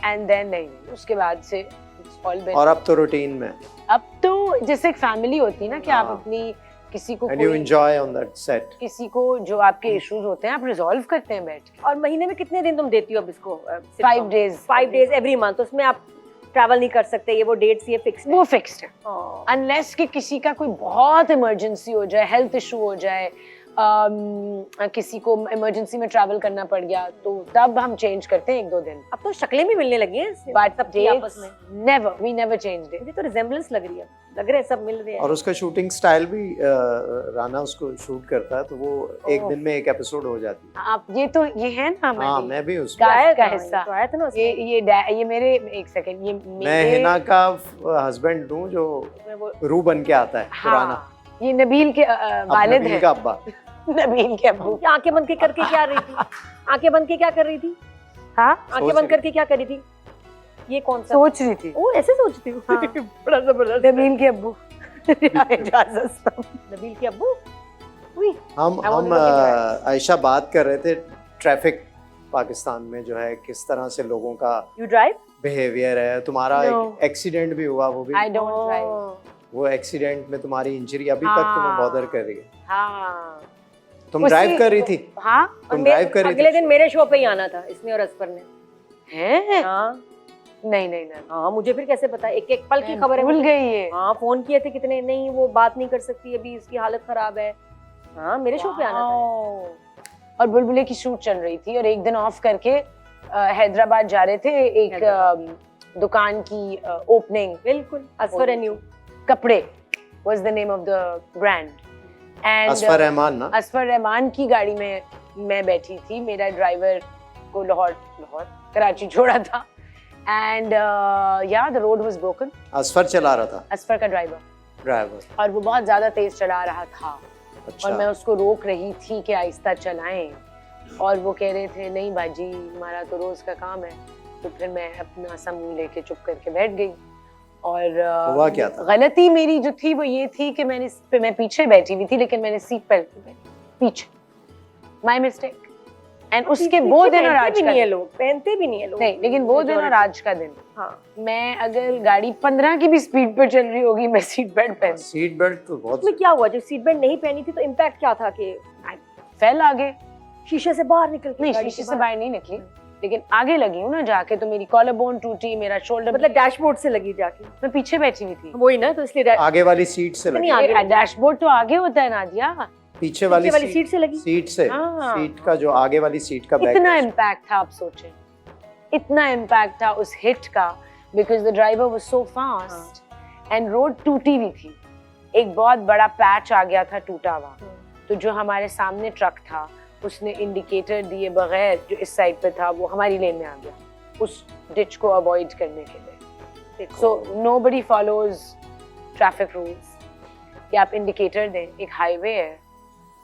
and then नहीं, उसके बाद से it's all been। और अब तो रूटीन में अब तो जैसे एक फैमिली होती है ना कि आप हाँ। अपनी किसी को and you enjoy on that set. किसी को जो आपके इश्यूज होते हैं आप रिजॉल्व करते हैं बैठ के। और महीने में कितने दिन तुम देती हो अब इसको? 5 days 5 days एवरी मंथ। उसमें आप ट्रैवल नहीं कर सकते, ये वो डेट्स ये फिक्स है? वो फिक्स्ड है हाँ। अनलेस कि किसी का कोई बहुत इमरजेंसी हो जाए, हेल्थ इशू हो जाए, किसी को इमरजेंसी में ट्रैवल करना पड़ गया तो तब हम चेंज करते हैं 1-2 दिन। अब तो शक्लें भी मिलने लगी हैं बट सबकी आपस में। Never, we never changed it. मुझे तो रिजेम्बलेंस लग रही है, लग रहे हैं सब मिल रहे हैं। और उसका शूटिंग स्टाइल भी राना उसको शूट करता है तो वो एक दिन में एक एपिसोड हो जाती है। आप ये है ना हाँ, हमारी मैं भी उसमें। कास्ट का हाँ, हिस्सा। तो आया था ना उसमें। ये मेरे एक सेकंड, ये मैं मेरे हिना का हस्बैंड हूँ जो मैं वो रू बन के आता है पुराना। हाँ, ये नबील के अब वालिद नबील हैं। का अब्बा। नबील के अब्बू। ये आंखें बंद के करके क्या रही थी? आंखें बंद के क्या कर रही थी? हाँ, आंखें सोच बंद रही करके क्या कर रही थी? ये कौन सा? सोच रही थी। ओ ऐसे सोचती हूँ। हाँ। बड़ा जबरदस्त। नबील के अब्बू। इजाजत। नबील के अब्बू। उई, हम I want to look Ayesha बात कर रहे थे ट्रैफिक पाकिस्तान में जो है किस तरह से लोगों का You drive? बिहेवियर है। तुम्हारा No. एक एक्सीडेंट भी हुआ, वो भी I don't drive। वो एक्सीडेंट में तुम्हारी इंजरी अभी तक तुम्हें हाँ। बॉदर कर रही है। हाँ। तुम उसी- ड्राइव कर रही थी? हाँ। तुम और ड्राइव कर रही अगले थी? दिन मेरे शो पे ही आना था इसने और असफर ने। हैं? हाँ नहीं। हाँ, मुझे फिर कैसे पता? एक एक पल की मैं खबर है भूल मुझे। गई ये। हाँ, फोन किए थे कितने, नहीं वो बात नहीं कर सकती अभी, इसकी हालत खराब है। हाँ, मेरे शो पे आना था। वाओ। और बुलबुले की शूट चल रही थी और एक दिन ऑफ करके हैदराबाद जा रहे थे, एक दुकान की ओपनिंग। बिल्कुल, असफर एंड यू। कपड़े was the name of the brand and Asfar Rahman ना? असफर रहमान की गाड़ी में मैं बैठी थी, मेरा ड्राइवर को लाहौर कराची छोड़ा था एंड या the road was broken. Asfar चला रहा था असफर का ड्राइवर, और वो बहुत ज्यादा तेज चला रहा था अच्छा। और मैं उसको रोक रही थी कि आहिस्ता चलाएं और वो कह रहे थे नहीं बाजी हमारा तो रोज का काम है। तो फिर मैं अपना सा मुंह लेके चुप करके बैठ गई और हुआ क्या था? गलती मेरी जो थी वो ये थी कि मैं पीछे बैठी हुई थी लेकिन मैंने सीट बेल्ट पीछे, माय मिस्टेक। एंड उसके वो दिन और आज का नहीं है, लोग पहनते भी नहीं है लोग। नहीं, लेकिन वो दिन और आज का दिन, हाँ, मैं अगर गाड़ी 15 की भी स्पीड पर चल रही होगी मैं सीट बेल्ट पहन सीट बेल्ट तो बहुत उसमें क्या हुआ? जब सीट बेल्ट नहीं पहनी थी तो इम्पैक्ट क्या था कि फैल आगे, शीशे से बाहर निकल के? नहीं गाड़ी शीशे से बाहर नहीं निकली लेकिन आगे लगी हूँ ना जाके, तो मेरी कॉलर बोन टूटी, मेरा शोल्डर, मतलब डैशबोर्ड से लगी जाके? मैं पीछे बैठी हुई थी। वही ना, तो इसलिए आगे वाली सीट से लगी। आगे डैशबोर्ड तो आगे होता है नादिया, पीछे वाली सीट से लगी। सीट से, हाँ। सीट का जो आगे वाली सीट का बैक इतना इम्पैक्ट था, आप सोचें इतना इम्पैक्ट था उस हिट का, because the driver was so fast and road टूटी हुई थी, एक बहुत बड़ा पैच आ गया था टूटा हुआ। तो जो हमारे सामने ट्रक था उसने इंडिकेटर दिए बगैर जो इस साइड पे था वो हमारी लेन में आ गया उस डिच को अवॉइड करने के लिए। So nobody follows traffic rules कि आप इंडिकेटर दें, एक हाईवे है,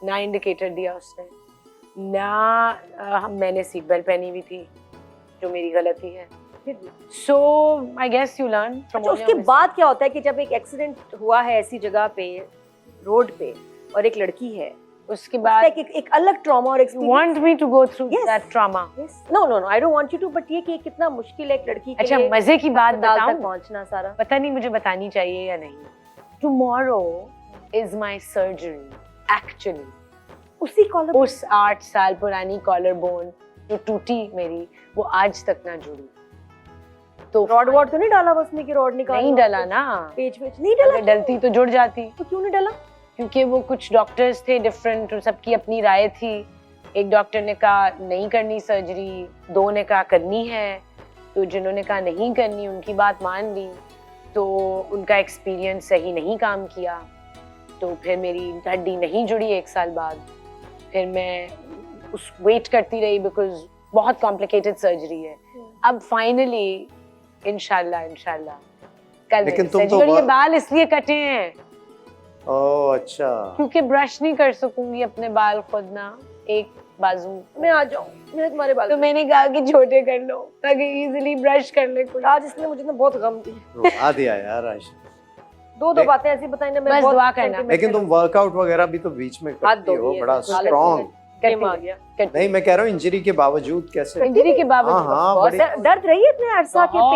ना इंडिकेटर दिया उसने, ना मैंने सीट बेल्ट पहनी हुई थी जो मेरी गलती है। So I guess you learn from. उसके बाद क्या होता है कि जब एक एक्सीडेंट हुआ है ऐसी जगह पे, रोड पे, और एक लड़की है, उसके बाद एक अलग ट्रॉमा और you want me to go through Yes. that trauma? no I don't want you to, but ये कि कितना मुश्किल है एक लड़की के अच्छा लिए मजे की बात अस्पताल बताऊं, तक पहुंचना सारा। पता नहीं मुझे बतानी चाहिए या नहीं, tomorrow is my surgery actually. उसी कॉलर उस 8 साल पुरानी कॉलर बोन जो टूटी मेरी, वो आज तक ना जुड़ी। तो रॉड तो नहीं डाला उसने कि रॉड निकाल नहीं डला ना, पेज नहीं डाला? अगर डलती तो जुड़ जाती। तो क्यों नहीं डाला? क्योंकि वो कुछ डॉक्टर्स थे डिफरेंट, सबकी अपनी राय थी। एक डॉक्टर ने कहा नहीं करनी सर्जरी, 2 ने कहा करनी है, तो जिन्होंने कहा नहीं करनी उनकी बात मान ली, तो उनका एक्सपीरियंस सही नहीं काम किया, तो फिर मेरी हड्डी नहीं जुड़ी 1 साल बाद। फिर मैं उस वेट करती रही बिकॉज बहुत कॉम्प्लिकेटेड सर्जरी है। अब फाइनली इंशाल्लाह कल लेकिन तुम तो ये बाल इसलिए कटे हैं ओह अच्छा, क्योंकि ब्रश नहीं कर सकूंगी अपने बाल खुद ना, एक बाजू। मैं आ जाऊं, मैं तुम्हारे बाल तो मैंने कहा कि छोटे कर लो ताकि इजीली ब्रश कर ले कोई। आज इसने मुझे ना बहुत गम दी। रुला दिया यार आयशा। दो बातें ऐसी बताई ना, मैं बस बहुत दुआ करना। sentimental लेकिन तुम वर्कआउट वगैरह भी तो बीच में करती हो, बड़ा स्ट्रॉन्ग। गेम आ गया। नहीं मैं कह रहा हूँ इंजरी के बावजूद कैसे? इंजरी के बावजूद हाँ, बहुत बड़ी- दर्द रही है इतने अरसा के? बहुत।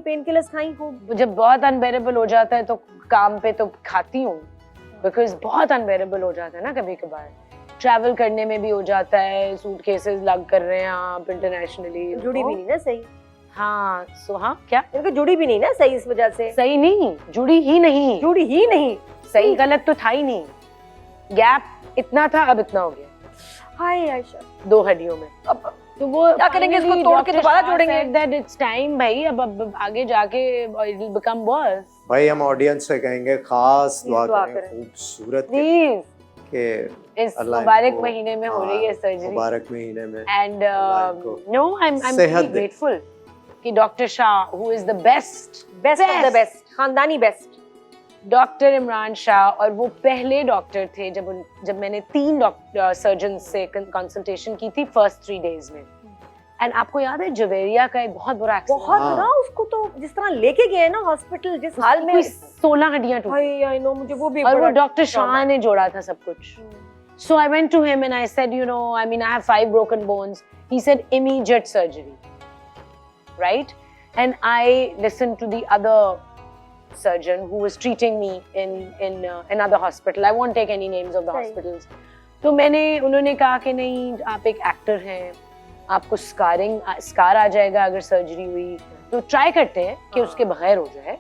पेन किलर्स खाई खूब। जब बहुत अनबेरेबल हो जाता है तो काम पे तो खाती हूँ, बिकॉज बहुत अनबेरेबल हो जाता है ना कभी कभार। ट्रैवल करने में भी हो जाता है, सूटकेसेस लग कर रहे हैं आप इंटरनेशनली। जुड़ी भी नहीं ना सही। हाँ हाँ क्या इनकी जुड़ी भी नहीं ना सही, इस वजह से। सही नहीं, जुड़ी ही नहीं, जुड़ी ही नहीं। सही गलत तो था ही नहीं, गैप इतना था, अब इतना हो गया हाय आयशा, 2 हड्डियों में। अब तो वो क्या करेंगे, इसको तोड़ के दोबारा जोड़ेंगे? दैट इट्स टाइम भाई, अब आगे जाके इट विल बिकम वर्स। भाई हम ऑडियंस से कहेंगे खास दुआ दुआ करें करें। खूबसूरत प्लीज के इस अल्लाह मुबारक इनको- महीने में हो रही है सर्जरी, मुबारक महीने में एंड अल्लाह इनको नो आई एम सेहत रियली दे। ग्रेटफुल कि doctor Shah who is the best of the best, खानदानी बेस्ट। डॉक्टर इमरान शाह, और वो पहले डॉक्टर थे जब मैंने 3 सर्जन से कंसल्टेशन की थी फर्स्ट 3 डेज में। एंड आपको याद है जवेरिया का एक बहुत बुरा एक्सीडेंट, बहुत हाँ। ना, उसको तो जिस तरह लेके गए ना हॉस्पिटल, जिस हाल में। 16 हड्डियां टूटी, भाई आई नो, मुझे वो भी और वो बड़ा डॉक्टर शाह ने जोड़ा था सब कुछ। So I went to him and I said, you know, I mean, I have 5 broken bones. He said, immediate surgery, right? And I listened to the other surgeon who was treating me in another hospital. I won't take any names of the Right. hospitals. तो उन्होंने कहा कि नहीं, आप एक actor हैं, आपको scar आ जाएगा अगर सर्जरी हुई, तो ट्राई करते हैं कि उसके बगैर हो जाए।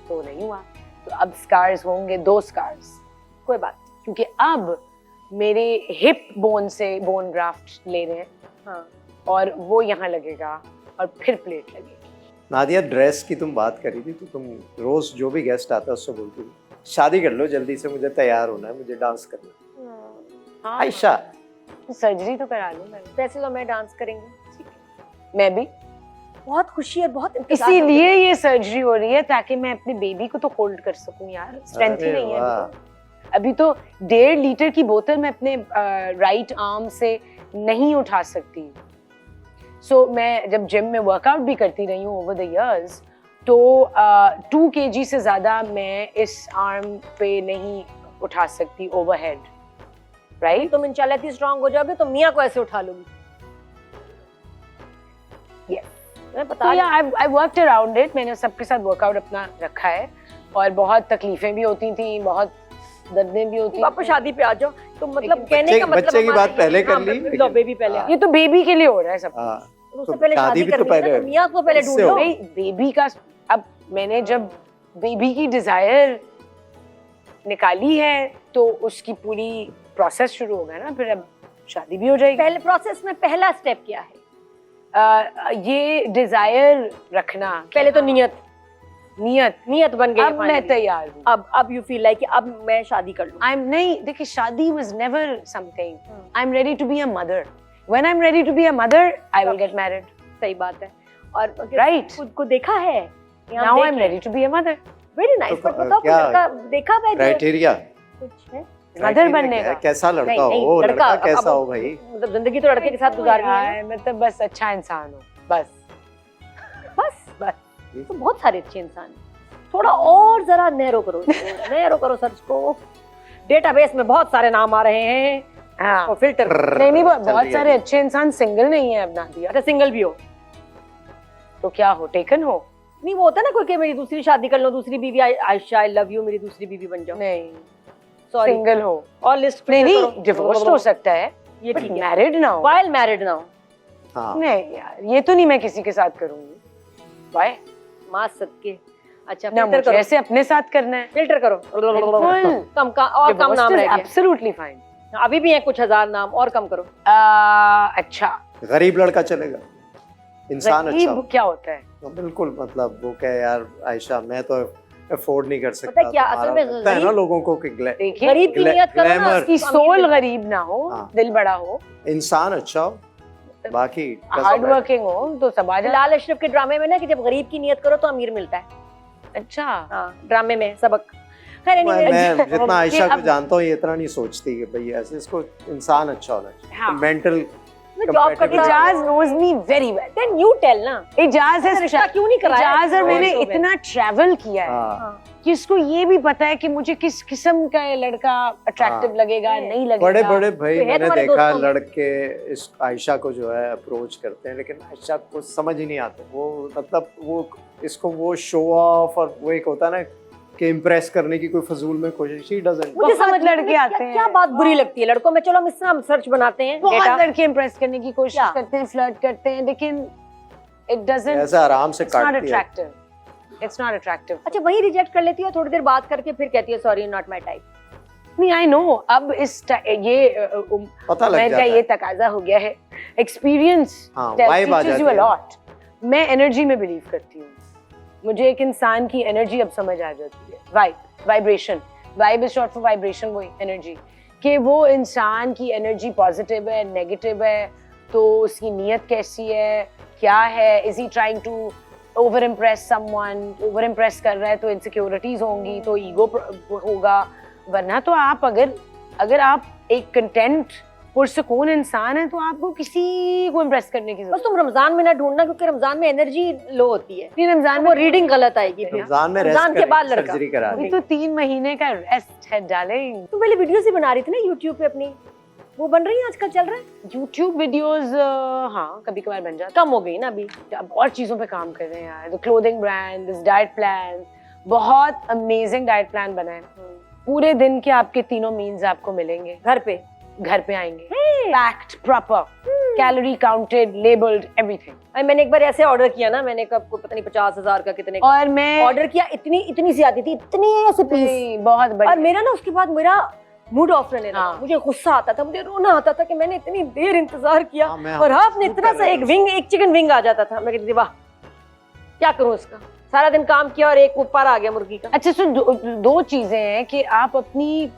तो नहीं हुआ, तो अब स्कार्स होंगे, 2 स्कार्स, कोई बात नहीं। क्योंकि अब मेरे हिप बोन से बोन ग्राफ्ट ले रहे हैं, हाँ, और वो यहाँ लगेगा और फिर प्लेट लगेगी। नादिया ड्रेस की तुम बात करी थी, तो तुम रोज जो भी गेस्ट आता है उससे बोलती थी शादी कर लो जल्दी से, मुझे तैयार होना है, मुझे डांस करना है। हाँ, आयशा सर्जरी तो करा लूँ मैंने। वैसे तो मैं डांस करेंगे, मैं भी बहुत खुशी और बहुत इंतजार है इसीलिए ये सर्जरी हो रही है ताकि मैं अपने बेबी को तो होल्ड कर सकूं यार। स्ट्रेंथ ही अरे नहीं है वाह। अभी तो 1.5 लीटर की बोतल मैं अपने राइट आर्म से नहीं उठा सकती। सो मैं जब जिम में वर्कआउट भी करती रही हूँ ओवर द इयर्स, तो 2 kg से ज्यादा मैं इस आर्म पे नहीं उठा सकती ओवरहेड, राइट? तुम इंशाल्लाह इतनी स्ट्रांग हो जाओगे तो मियाँ को ऐसे उठा लूंगी। मैं पता तो आई वर्कड अराउंड इट, मैंने सबके साथ वर्कआउट अपना रखा है, और बहुत तकलीफें भी होती थी, बहुत दर्दें भी होती वापस थी। शादी पे आ जाओ। तो मतलब लेकिन कहने का मतलब बच्चे की हमारा बात पहले ये- कर हाँ, ली, लो लेकिन- बेबी पहले हाँ। ये तो बेबी के लिए हो रहा है सब। हाँ, उससे तो पहले शादी शादी भी तो करनी है ना, पहले- तो मियाँ को पहले ढूंढ इससे लो। हो। भाई बेबी का, अब मैंने जब बेबी की डिजायर निकाली है तो उसकी पूरी प्रोसेस शुरू होगा ना, फिर अब शादी भी हो जाएगी। पहले प्रोसेस में पहला स्टेप क्या है? ये डिजायर रखना, पहले तो हाँ, नियत बन गई। अब मैं तैयार हूँ। अब यू फील लाइक अब मैं शादी कर लूं। आई एम नहीं, देखिए शादी was never something, I am ready to be a mother, when I am ready to be a mother I will get married, सही बात है। और राइट? खुद को देखा है, now I am ready to be a mother, very nice. तो बताओ क्या लड़का देखा है जो क्राइटेरिया कुछ है? मदर बनने का। कैसा नहीं, लड़का नहीं, हो, लड़का अब- कैसा अब- हो भाई? मतलब जिंदगी तो लड़के के साथ गुजारनी है। यार, मतलब बस अच्छा इंसान हो, बस। बस तो बहुत सारे अच्छे इंसान हैं। थोड़ा और जरा नैरो करो इसको, नैरो करो सर्च को। डेटाबेस में बहुत सारे नाम आ रहे हैं, हाँ, और फिल्टर। नहीं चल बहुत रही सारे है। अच्छे इंसान सिंगल नहीं है अब नादिया, अच्छा सिंगल भी हो तो क्या हो, टेकन हो? नहीं वो होता है ना कोई कि मेरी दूसरी शादी कर लो, दूसरी बीवी आयशा आई लव यू, मेरी दूसरी बीवी बन जाओ। नहीं, सॉरी, सिंगल हो और लिस्ट नहीं, डिवोर्स हो सकता है, ये ठीक है, मैरिड ना हो। while married now। हाँ नहीं यार, ये तो नहीं मैं किसी के साथ करूंगी। Why? माँ सबके। अच्छा ना फिल्टर मुझे करो, ऐसे अपने साथ करना है। फिल्टर करो, बिल्कुल। कम का और कम नाम रह गए, एब्सोल्युटली फाइन। अभी भी है कुछ हजार नाम, और कम करो। अच्छा, गरीब लड़का चलेगा, इंसान अच्छा हो। गरीब क्या होता है? तो बिल्कुल, मतलब वो क्या यार आयशा, मैं तो अफोर्ड नहीं कर सकता। पता है क्या, असल में लगता है ना लोगों को कि देखिए, गरीब की नियत करो ना, ग्लैमर, उसकी तो सोल अमीर गरीब ना हो, हाँ। दिल बड़ा हो, इंसान अच्छा हो, बाकी हार्ड वर्किंग हो तो सब आ जाए। लाल अशरफ के ड्रामे में ना कि जब गरीब की नियत करो तो अमीर मिलता है। अच्छा, हाँ, ड्रामे में सबक। खैर मैं anyway, जितना आयशा को अब- जानता हूँ ये इतना नहीं सोचती कि भाई ऐसे, इसको इंसान अच्छा होना चाहिए, हाँ। मेंटल मैं जॉब करता हूँ। Ijaz knows me very well. Then you tell ना, इजाज ऐसा रिश्ता क्यों नहीं कराया? इजाज और मैंने शो में। इतना ट्रैवल किया है हाँ, कि उसको ये भी पता है कि मुझे किस किस्म का ये लड़का अट्रैक्टिव हाँ। लगेगा, है। नहीं लगेगा। बड़े बड़े भाई तो है मैंने तुम्हारे देखा दोस्तों में? लड़के इस आयशा को जो है अप्रोच करते हैं, लेकिन आयशा को समझ ही नहीं आते वो, मतलब वो इसको वो शो ऑफ और वो एक होता है ना कि इम्प्रेस करने की कोई फजूल में कोशिश ही डजंट। मुझे बहुत समझ लड़के लड़के आते आते हैं। क्या बात बुरी लगती है लड़कों में? चलो हम इससे हम सर्च बनाते हैं बहुत डेटा। लड़के इम्प्रेस करने की कोशिश क्या? करते हैं, फ्लर्ट करते हैं, लेकिन इट डजंट, ऐसा आराम से इट्स नॉट काटती है। Attractive, it's not attractive. अच्छा वही रिजेक्ट कर लेती है, थोड़ी देर बात करके फिर कहती है सॉरी नॉट माय टाइप। नहीं, आई नो, अब इस ये पता लग मैं जाता क्या, ये है। तकाजा हो गया है, एक्सपीरियंस हाँ, vibe आ टीचेस यू जाती अ है। लॉट। मैं एनर्जी में बिलीव करती हूँ, मुझे एक इंसान की एनर्जी अब समझ आ जाती है। Vibration, vibe is short for vibration, वही एनर्जी, कि वो इंसान की एनर्जी पॉजिटिव है, नेगेटिव है, तो उसकी नीयत कैसी है, क्या है, is he trying to over impress someone, over impress कर रहा है तो इनसिक्योरिटीज होंगी, तो ईगो होगा, वरना तो आप अगर आप एक कंटेंट पुरसुकून इंसान है तो आपको किसी को इम्प्रेस करने की बस जरूरत तुम रमजान में ना ढूंढना, क्योंकि रमजान में एनर्जी लो होती है, नहीं। रमजान वो में रीडिंग गलत आएगी। रमजान में रमजान के बाद लड़का। सर्जरी करा अभी दी। तो 3 महीने का रेस्ट है डार्लिंग। तुम पहले वीडियोस ही बना रही थी ना यूट्यूब पे अपनी, वो बन रही है आजकल, चल रहा है? यूट्यूब वीडियोस हाँ कभी कभार बन जाता कम हो गई ना अभी। है, अब और चीजों पे काम कर रहे हैं यार। The clothing brand, this diet plan, बहुत अमेजिंग डाइट प्लान बना है। पूरे दिन के आपके तीनों मील्स आपको मिलेंगे, घर पे आएंगे, packed, proper, calorie counted, labelled, everything. अरे मैंने एक बार ऐसे ऑर्डर किया ना, मैंने कब पता नहीं 50,000 का कितने का और मैं ऑर्डर किया, इतनी सी आती थी, इतनी ऐसे पीस, नहीं, बहुत और बढ़िया। मेरा ना उसके बाद मेरा मूड ऑफ रहने लगा। हाँ। मुझे गुस्सा आता था, मुझे रोना आता था कि मैंने इतनी देर इंतजार किया हाँ, मैं और आपने सूट इतना कर सा रहे एक थे। विंग, एक चिकन विंग आ जाता था। मैं कहती थी वाह क्या करूं इसका, सारा दिन काम किया और एक ऊपर आ गया मुर्गी का। अच्छा, सो दो चीजें हैं कि आप अपनी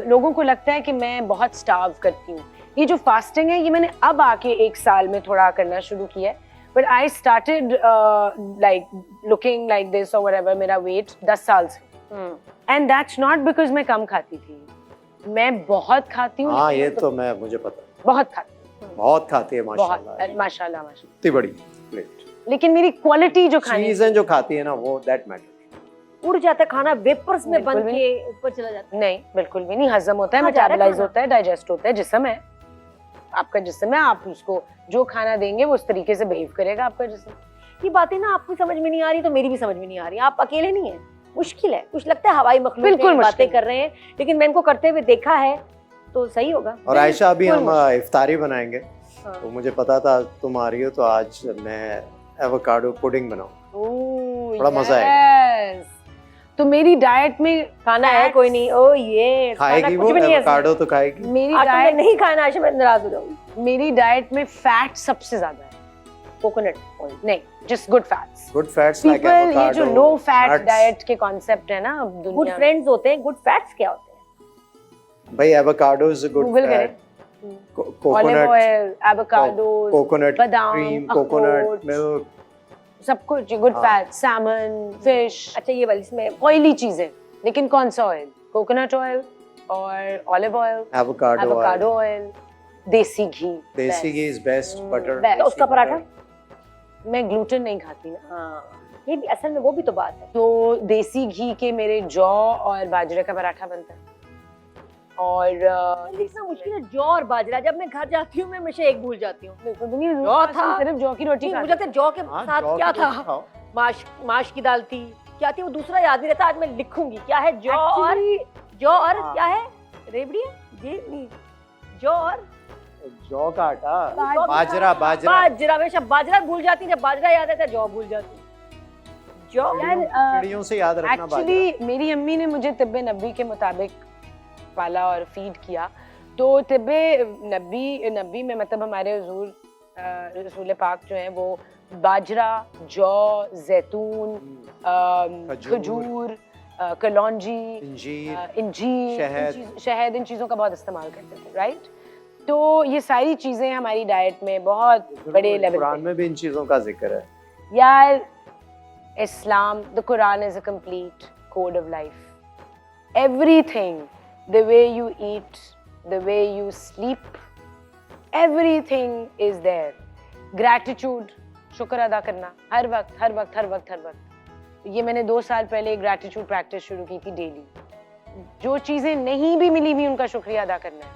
लोगों को लगता है कि मैं बहुत स्टार्व करती हूँ। ये जो फास्टिंग है ये मैंने अब आके 1 साल में थोड़ा करना शुरू किया है, but I started like looking like this और व्हाटएवर, मेरा वेट 10 साल से, एंड दैट्स नॉट बिकॉज मैं कम खाती थी, मैं बहुत खाती हूँ। हाँ, लेकिन ये मैं तो मैं मुझे पता है। बहुत खाती हूँ, बहुत खाती है बहुत माशाल्लाह, माशाल्लाह माशाल्लाह, इतनी बड़ी प्लेट। लेकिन मेरी क्वालिटी जो खाने चीजें जो खाती है ना वो दैट मैटर। उड़ जाता है खाना, वेपर्स में बिल्कुल बन भी के ऊपर चला जाता नहीं, बिल्कुल भी नहीं, हजम होता है, कहाँ जा रहा है मेटाबोलाइज खाना? होता है, डाइजेस्ट होता है, जिस्म है आपका, जिस्म है, आप उसको जो खाना देंगे वो उस तरीके से बिहेव करेगा आपका जिस्म। है। ये बातें ना आपको समझ में नहीं आ रही तो मेरी भी समझ में नहीं आ रही। आप अकेले नहीं है, मुश्किल है। कुछ लगता है हवाई मखलूक बिल्कुल बातें मुश्किल कर रहे हैं, लेकिन मैं इनको करते हुए देखा है तो सही होगा। और आयशा अभी हम बिल्कुल इफ्तारी बनाएंगे, हाँ। तो मुझे पता था तुम आ रही हो, तो आज मैं एवोकाडो पुडिंग बनाऊं। ओह, बड़ा मजा yes। तो मेरी डाइट में खाना है कोई नहीं, ओ ये खाएगी वो कुछ भी नहीं है एवोकाडो तो खाएगी। मेरी आज तुमने डाइट नहीं खाना, आज मैं नाराज हो जाऊंगी। मेरी डाइट में फैट सबसे ज्यादा है, कोकोनट ऑयल नहीं, just good fats. Good fats like people, ये एवोकाडो, जो लो फैट डाइट के कॉन्सेप्ट है ना अब गुड दुनिया में, फ्रेंड्स होते हैं, गुड फैट्स क्या होते हैं? भाई avocado is a good Google fat, olive coconut, oil, avocado, coconut बादाम, क्रीम, अखरोट, कोकोनट मिल्क, सब कुछ गुड हाँ। फैट, सैमन, फिश, अच्छा ये वाली इसमें ऑयली चीजें, लेकिन कौन सा ऑयल? कोकोनट ऑयल और olive oil, avocado, avocado oil, देसी घी, देसी घी इज बेस्ट, बटर। best। उसका पराठा? मैं ग्लूटेन नहीं खाती ना, हाँ, ये भी असल में वो भी तो बात है। तो देसी घी के मेरे जौ और बाजरे का पराठा बनता है, और इतना मुश्किल है जौ और बाजरा। जब मैं घर जाती हूँ मैं हमेशा एक भूल जाती हूँ। बिल्कुल भी नहीं, जौ था, सिर्फ जौ की रोटी नहीं, मुझे खाते लगता है जौ के हाँ, साथ जौ क्या की था, रोटी खाओ। माश की दाल थी, क्या थी वो दूसरा याद नहीं रहता। आज मैं लिखूंगी क्या है, जौ और हाँ। क्या है, रेवड़ी है ये नहीं, जौ और जौ का आटा, बाजरा। बाजरा बाजरा बाजरा। हमेशा बाजरा भूल जाती है, जब बाजरा याद आता है जौ भूल जाती है। जौ चिड़ियों से याद रखना बाजरा। एक्चुअली मेरी अम्मी ने मुझे तिब्बे नबी के मुताबिक पाला और फीड किया। तो तिब्बे नबी में मतलब हमारे हुजूर रसूल पाक जो हैं वो बाजरा, जौ, जैतून, खजूर, कलौंजी, इंजीर, शहद, इन चीज़ों का बहुत इस्तेमाल करते थे, राइट। तो ये सारी चीज़ें हमारी डाइट में बहुत बड़े लेवल कुरान में भी इन चीजों का जिक्र है। यार Islam, the Quran is a complete code of life. Everything, the way you eat, the way you sleep, everything is there. Gratitude, शुक्र अदा करना हर वक्त हर वक्त हर वक्त हर वक्त। ये मैंने 2 साल पहले ग्रैटिट्यूड प्रैक्टिस शुरू की थी डेली। जो चीज़ें नहीं भी मिली हुई उनका शुक्रिया अदा करना है।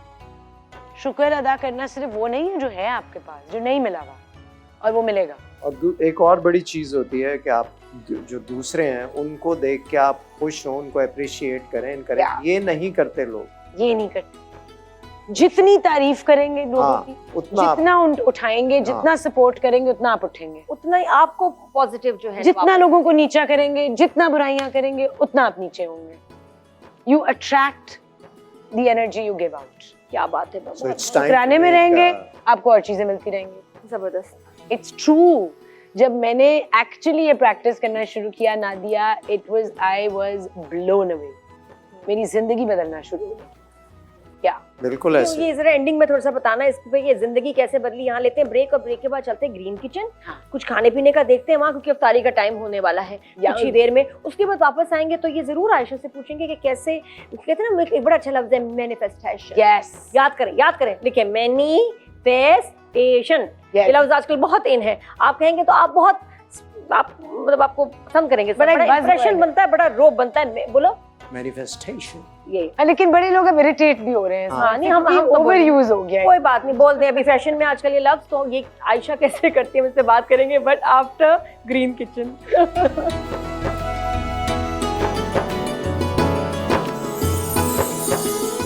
शुक्र अदा करना सिर्फ वो नहीं है जो है आपके पास, जो नहीं मिला हुआ, और वो मिलेगा। और एक और बड़ी चीज होती है कि आप जो दूसरे हैं उनको देख के आप खुश हो, उनको अप्रिशिएट करें, इनकरेज। ये नहीं करते लोग, ये नहीं करते। जितनी तारीफ करेंगे लोगों हाँ, की, उतना आप- जितना उठाएंगे, जितना सपोर्ट करेंगे उतना आप उठेंगे। उतना ही आपको पॉजिटिव जो है जितना लोगों को नीचा करेंगे, जितना बुराइयां करेंगे, उतना आप नीचे होंगे। You attract the energy you give out. क्या बात है So Baba, it's time शुक्राने to में make, रहेंगे, आपको और चीजें मिलती रहेंगी। जबरदस्त। It's true. जब मैंने एक्चुअली ये प्रैक्टिस करना शुरू किया Nadia, I was blown away. मेरी जिंदगी बदलना शुरू हुई। क्या बिल्कुल तो ऐसे। ये जरा एंडिंग में थोड़ा सा बताना इस पे, ये जिंदगी कैसे बदली। यहाँ लेते हैं ब्रेक और ब्रेक के बाद चलते हैं ग्रीन किचन। हाँ। कुछ खाने पीने का देखते हैं वहाँ, क्योंकि अफ्तारी का टाइम होने वाला है कुछ ही देर में। उसके बाद वापस आएंगे तो ये जरूर आयशा से पूछेंगे कि कैसे, कहते हैं ना एक बड़ा अच्छा लफ्ज है मैनिफेस्टेशन। यस, याद करें लिखे मैनिफेस्टेशन। ये लफ्ज आजकल बहुत इन है। आप कहेंगे तो आप बहुत मतलब आपको पसंद करेंगे, बड़ा इंप्रेशन बनता है, बड़ा रोब बनता है। बोलो मैनिफेस्टेशन। ये लेकिन बड़े लोग अब इरिटेट भी हो रहे हैं। हाँ, नहीं, हम ओवर यूज हो गया है। कोई बात नहीं, बोल दें अभी फैशन में आजकल ये लफ्ज। तो ये आयशा कैसे करती है मुझसे बात करेंगे, बट आफ्टर ग्रीन किचन।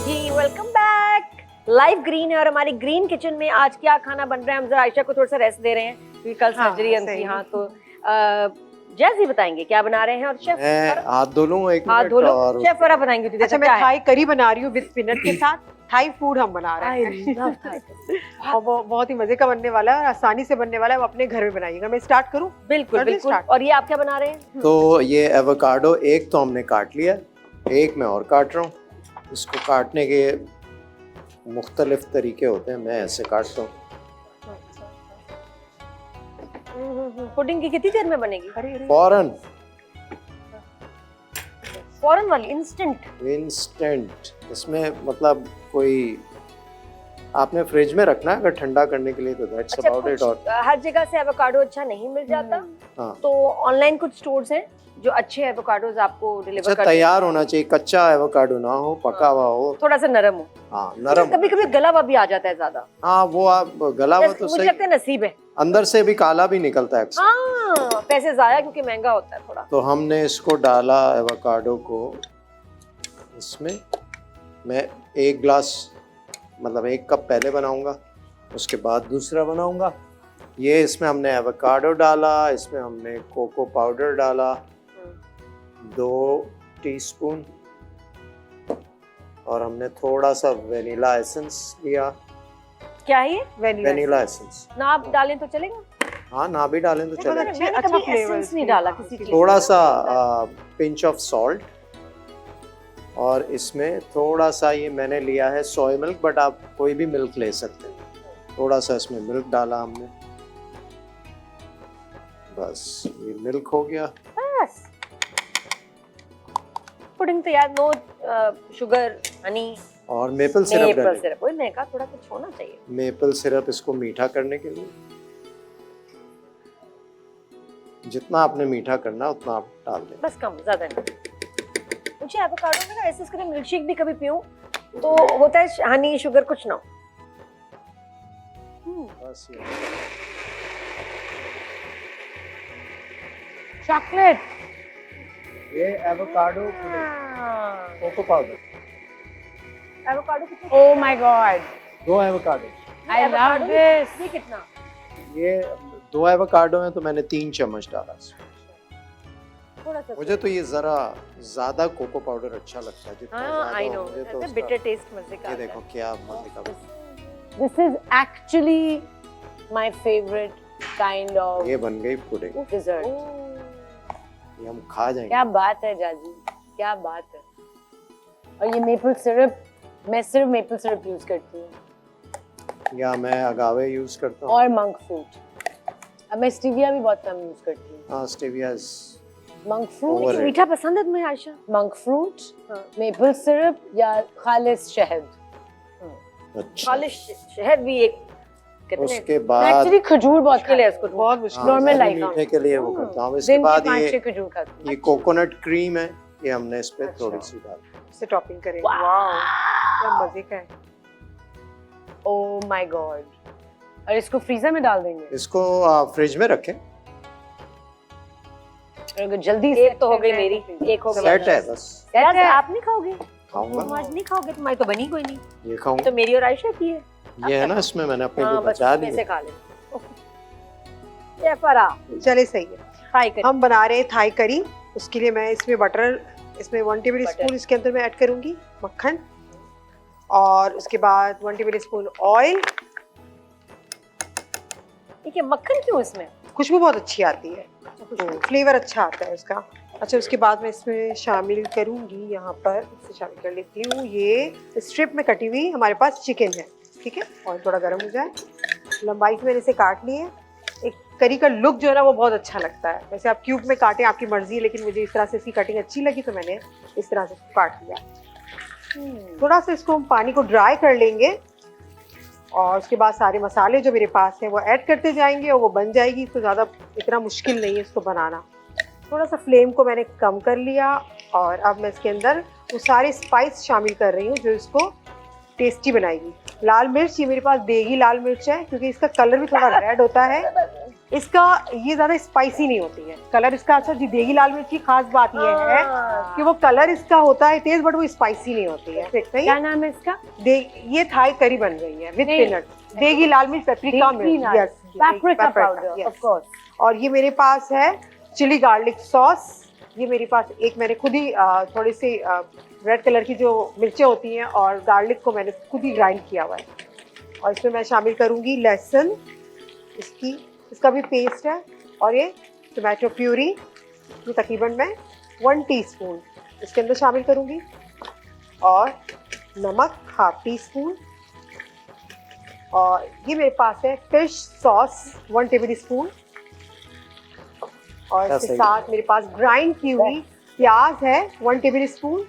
जी वेलकम बैक। लाइव ग्रीन है और हमारी ग्रीन किचन में आज क्या खाना बन रहा है। हम जरा आयशा को थोड़ा सा रेस्ट दे रहे हैं क्योंकि कल सर्जरी है उनकी। हाँ, तो जैसे बताएंगे क्या बना रहे हैं। और शेफ मैं हाथ धो लूं एक हाथ मिनट धो लो। और शेफ फरा बताएंगे। अच्छा, मैं थाई करी बना रही हूँ विद स्पिनच के साथ। थाई फूड हम बना रहे हैं और वो बहुत ही मजे का बनने वाला है और आसानी से बनने वाला है। वो अपने घर में बनाइएगा। मैं स्टार्ट करूँ? बिल्कुल बिल्कुल। और ये आप क्या बना रहे हैं? तो ये एवोकाडो एक तो हमने काट लिया, एक मैं और काट रहा हूँ। इसको काटने के मुख्तलिफ तरीके होते हैं, मैं ऐसे काटता हूँ। पुडिंग की कितनी देर में बनेगी? फौरन वाली इंस्टेंट। इसमें मतलब कोई आपने फ्रिज में रखना है अगर ठंडा करने के लिए, तो दैट्स अबाउट इट। और हर जगह से एवोकाडो अच्छा नहीं मिल जाता। हाँ, तो ऑनलाइन कुछ स्टोर्स हैं जो अच्छे एवोकाडोज आपको डिलीवर अच्छा करते हैं। तैयार होना चाहिए, कच्चा एवोकाडो ना हो, पका हुआ हो, थोड़ा सा नरम हो। हाँ नरम। कभी कभी गला हुआ भी आ जाता है ज्यादा। हाँ वो आप गला हुआ तो मुझे सही, लगता है नसीब है। अंदर से भी काला भी निकलता है अक्सर। हाँ, पैसे जाया क्योंकि महंगा होता है थोड़ा। तो हमने इसको डाला एवोकाडो को इसमें। मैं 1 गिलास मतलब 1 कप पहले बनाऊंगा, उसके बाद दूसरा बनाऊंगा। ये इसमें हमने एवोकाडो डाला, इसमें हमने कोको पाउडर डाला 2 टीस्पून, और हमने थोड़ा सा वेनिला एसेंस लिया। क्या है ये? वेनिला एसेंस ना आप डालें तो चलेगा? हाँ, ना भी डालें तो चलेगा। मैंने अच्छा कभी flavor एसेंस नहीं डाला किसी चीज। थोड़ा सा पिंच ऑफ सॉल्ट, और इसमें थोड़ा सा ये मैंने लिया है सोया मिल्क, बट आप कोई भी मिल्क ले सकते हैं। थोड़ा सा इसमें मिल्क डाला हमने, बस ये मिल्क हो गया। बस पुडिंग तो यार नो शुगर, हनी, और मेपल सिरप मेपल डालें। सिरप। वही मैं कहा थोड़ा कुछ होना चाहिए। मेपल सिरप इसको मीठा करने के लिए, जितना आपने मीठा करना उतना आप डाल दें। बस कम, ज्यादा नहीं। मुझे एवोकाडो में ना ऐसे इसका मिल्क शेक भी कभी पीऊं तो होता है हनी शुगर कुछ ना हो। बस ये चॉकलेट। ये एवोकाडो कोको पाउडर, एवोकाडो कितने? Oh my God, 2 avocado. I love this. ये कितना? ये 2 एवोकाडो में तो मैंने 3 चम्मच डाला इसमें। थोड़ा सा। मुझे तो ये जरा ज्यादा कोको पाउडर अच्छा लगता है जितना हाँ ज्यादा आई हो, नो, मुझे तो उसका- बिटर टेस्ट मजे का ये आता देखो है। क्या मजे का। This is actually my favorite kind of ये बन गई पुडिंग, dessert. ये हम खा जाएंगे। क्या बात है जाजी, क्या बात है। और ये मेपल सिरप, मैं सिर्फ मेपल सिरप यूज करती हूँ या मैं अगावे यूज करता हूँ। और मंक फ्रूट। अब मैं स्टीविया भी बहुत कम यूज करती हूँ। हाँ स्टेविया मंक फ्रूट, Over- मीठा पसंद है तुम्हें आयशा? मंक फ्रूट, हाँ। मेपल सिरप या खालिस शहद। अच्छा। खालिश शहद भी एक कितने उसके बाद एक्चुअली खजूर बहुत मुश्किल है खाती उसको। बहुत मुश्किल हाँ, normal मैं भी life मीठे के लिए वो करता हूँ। इसके दिन के बाद 5-6 ये खजूर खाती हूँ। ये कोकोनट क्रीम है, ये हमने इस पे अच्छा। थोड़ी सी डाली। से टॉपिंग करेंगे। वाओ, क्या मजे का है। Oh my God. और इसको फ्रीजर में डाल देंगे इसको फ्रिज में रखें। और अगर जल्दी एक तो हो गई मेरी, एक हो गया। सेट है बस। यार आप नहीं खाओगे? खाऊंगा, तुम आज नहीं खाओगे? तुम्हारी तो बनी कोई नहीं। ये खाऊंगा। तो मेरी और आयशा की है। ये है ना, इसमें मैंने अपने लिए हाँ बस बचा इसमें से लिया। खा ले। ये फरा चले सही है। फ्राई कर। हम बना रहे हैं थाई करी। उसके लिए मैं इसमें बटर, इसमें 1 टेबल स्पून इसके अंदर मैं ऐड करूंगी मक्खन, और उसके बाद 1 टेबल स्पून ऑयल। ठीक है, मक्खन क्यों इसमें? खुशबू बहुत अच्छी आती है, फ्लेवर अच्छा आता है उसका। अच्छा, उसके बाद मैं इसमें शामिल करूंगी, यहाँ पर इसे शामिल कर लेती हूँ, ये स्ट्रिप में कटी हुई हमारे पास चिकन है। ठीक है, ऑयल थोड़ा गर्म हो जाए, लंबाई से मैंने इसे काट लिए। एक करी का लुक जो है ना वो बहुत अच्छा लगता है। वैसे आप क्यूब में काटें, आपकी मर्जी है, लेकिन मुझे इस तरह से इसकी कटिंग अच्छी लगी तो मैंने इस तरह से काट लिया। थोड़ा सा इसको हम पानी को ड्राई कर लेंगे और उसके बाद सारे मसाले जो मेरे पास हैं वो ऐड करते जाएंगे और वो बन जाएगी। तो ज़्यादा इतना मुश्किल नहीं है इसको बनाना। थोड़ा सा फ्लेम को मैंने कम कर लिया और अब मैं इसके अंदर वो सारे स्पाइस शामिल कर रही हूँ जो इसको टेस्टी बनाएगी। लाल मिर्च, ये मेरे पास देगी लाल मिर्च है क्योंकि इसका कलर भी थोड़ा रेड होता है। इसका ये ज़्यादा स्पाइसी नहीं होती है, कलर इसका अच्छा। जी, देगी लाल मिर्च की खास बात ये है कि वो कलर इसका होता है तेज, बट वो स्पाइसी नहीं होती है। सही क्या है? नाम है इसका? ये थाई करी बन रही है विद नहीं। पीनट। देगी लाल मिर्च, पेपरिका मिर्च, yes, Paprika powder, yes. of course. और ये मेरे पास है चिली गार्लिक सॉस। ये मेरे पास एक मैंने खुद ही थोड़ी सी रेड कलर की जो मिर्चें होती हैं और गार्लिक को मैंने खुद ही ग्राइंड किया हुआ है। और इसमें मैं शामिल करूँगी लहसुन, इसका भी पेस्ट है, और ये टोमेटो प्यूरी, ये तकरीबन मैं 1 टीस्पून इसके अंदर शामिल करूँगी, और नमक 1/2 टीस्पून, और ये मेरे पास है फिश सॉस 1 टेबल स्पून, और इसके सही। साथ मेरे पास ग्राइंड की हुई प्याज है 1 टेबल स्पून।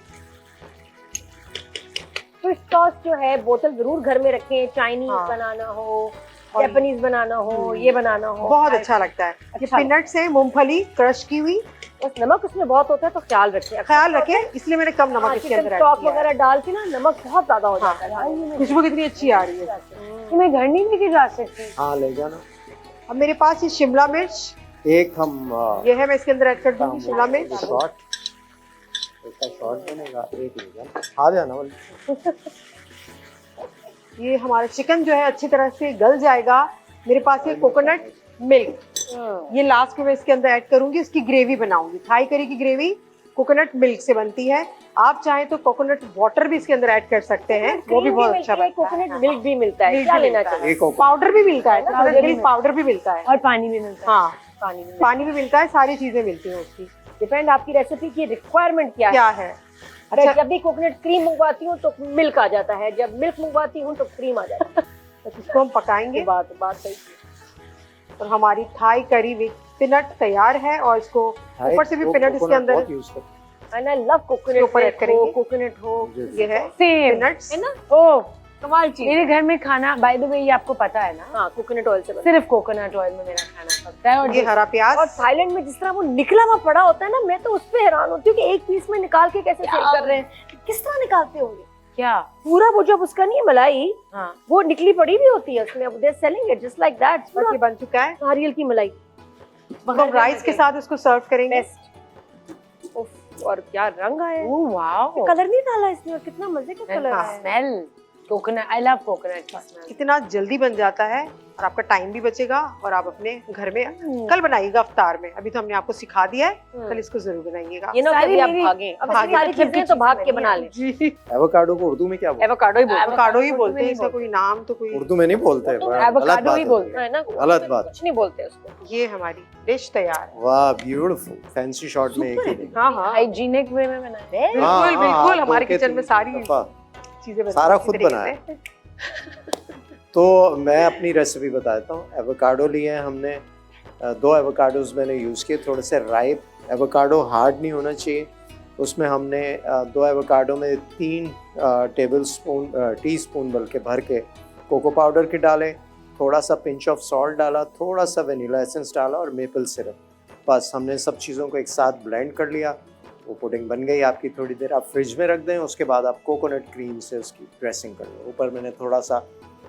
फिश सॉस जो है बोतल जरूर घर में रखें, चाइनीज हाँ। बनाना हो, और- जापानीज बनाना हो, ये बनाना हो, बहुत अच्छा लगता है। ये अच्छा पीनट्स है, मूंगफली क्रश की हुई। बस नमक उसमें बहुत होता है तो ख्याल रखें। ख्याल रखें, इसलिए मैंने कम नमक इसके चिकन अंदर ऐड स्टॉक किया है। वगैरह डाल के ना नमक बहुत ज्यादा हो हाँ, जाता है। खुशबू कितनी अच्छी आ रही है। ये मैं घर नहीं लेके जा सकती। हाँ ले जाना। अब मेरे पास ये शिमला मिर्च, एक हम ये है, मैं इसके अंदर ऐड कर दूंगी शिमला मिर्च। शॉट, इसका शॉट बनेगा, एक ले जाना। आ जाना वाली। ये हमारा चिकन जो है अच्छी तरह से गल जाएगा। मेरे पास ये कोकोनट मिल्क, ये लास्ट में मैं इसके अंदर ऐड करूंगी। इसकी ग्रेवी बनाऊंगी। थाई करी की ग्रेवी कोकोनट मिल्क से बनती है। आप चाहें तो कोकोनट वाटर भी इसके अंदर ऐड कर सकते हैं, वो भी बहुत अच्छा बनता है। कोकोनट मिल्क भी मिलता है, मिल्क क्या भी लेना मिलता है। चाहिए? एक पाउडर भी मिलता है, पाउडर भी मिल्क पाउडर भी मिलता है। और पानी भी मिलता है। हाँ, पानी भी मिलता है, सारी चीजें मिलती हैं उसकी। डिपेंड आपकी रेसिपी की रिक्वायरमेंट क्या है। क्या है? मैं अच्छा, जब भी कोकोनट क्रीम मंगवाती हूँ तो मिल्क आ जाता है, जब मिल्क मंगवाती हूँ तो क्रीम आ जाता है। तो इसको हम पकाएंगे बात सही। और हमारी थाई करी विद पीनट तैयार है। और इसको ऊपर से भी पीनट इसके अंदर बहुत यूज करते एंड आई लव कोकोनट, ऊपर ऐड करेंगे। कोकोनट हो, हैं। ये है सेम पीनट्स। है ना? ओ, कमाल चीज। मेरे घर में खाना, बाय द वे, ये आपको पता है ना, हाँ, कोकोनट ऑयल से बनता सिर्फ कोकोनट ऑयल में मेरा खाना पकता है। और ये हरा है। और प्याज। थाईलैंड में जिस तरह वो निकला हुआ पड़ा होता है ना, मैं तो उस पे हैरान होती हूँ कि एक पीस में निकाल के कैसे सेल कर रहे हैं। किस तरह निकालते होंगे? क्या? पूरा वो जो उसका नहीं है मलाई, हाँ वो निकली पड़ी भी होती है उसमें, they selling it just like that. बस ये बन चुका है। नारियल की मलाई तो हम राइस के साथ इसको सर्व करेंगे। बेस्ट। उफ, और क्या रंग आया है। ओह वाओ, कलर नहीं डाला इसमें, और कितना मजे का कलर हाँ। है। Smell coconut, I love coconut की स्मेल। कितना जल्दी बन जाता है और आपका टाइम भी बचेगा और आप अपने घर में कल बनाइएगा अफ्तार में। अभी तो हमने आपको सिखा दिया है, कल इसको जरूर बनाइएगा। ये ना सारी कभी आप मेरी- भागें, अब भागे, सारी मतलब चीजें की तो भाग के चीज़ें बना बनी लें। जी, एवोकाडो को उर्दू में क्या बोलते एवोकाडो ही बोलते एवोकाडो ही उर्दू बोलते में हैं, नहीं इसका कोई नाम तो कोई। हैं? उर्दू में नहीं बोलते, उर्दू बड़ा में गलत एवोकाडो बात ही है। बोलते हैं ना, गलत बात। कुछ नहीं बोलते उसको। ये हमारी डिश तैयार है। वाह ब्यूटीफुल, फैंसी शॉट में एक ही दिन। हाँ हाँ हाइजीनिक वे में बनाया है। बिल्कुल, हाँ, बिल्कुल, हाँ, हमारे धो के किचन में सारी दफा। चीजें बनती सारा हैं खुद इसी तरीके बनाया। से। तो मैं अपनी रेसिपी बताता हूँ। एवोकाडो लिए हैं हमने, 2 एवोकाडोज मैंने यूज़ किए, थोड़े से राइप। एवोकाडो हार्ड नहीं होना चाहिए। उसमें हमने 2 एवोकाडो में 3 टीस्पून बल्कि भर के कोको पाउडर के डाले, थोड़ा सा पिंच ऑफ सॉल्ट डाला, थोड़ा सा वनीला एसेंस डाला और मेपल सिरप। बस हमने सब चीज़ों को एक साथ ब्लेंड कर लिया। वो पुडिंग बन गई आपकी। थोड़ी देर आप फ्रिज में रख दें, उसके बाद आप कोकोनट क्रीम से उसकी ड्रेसिंग कर लो। ऊपर मैंने थोड़ा सा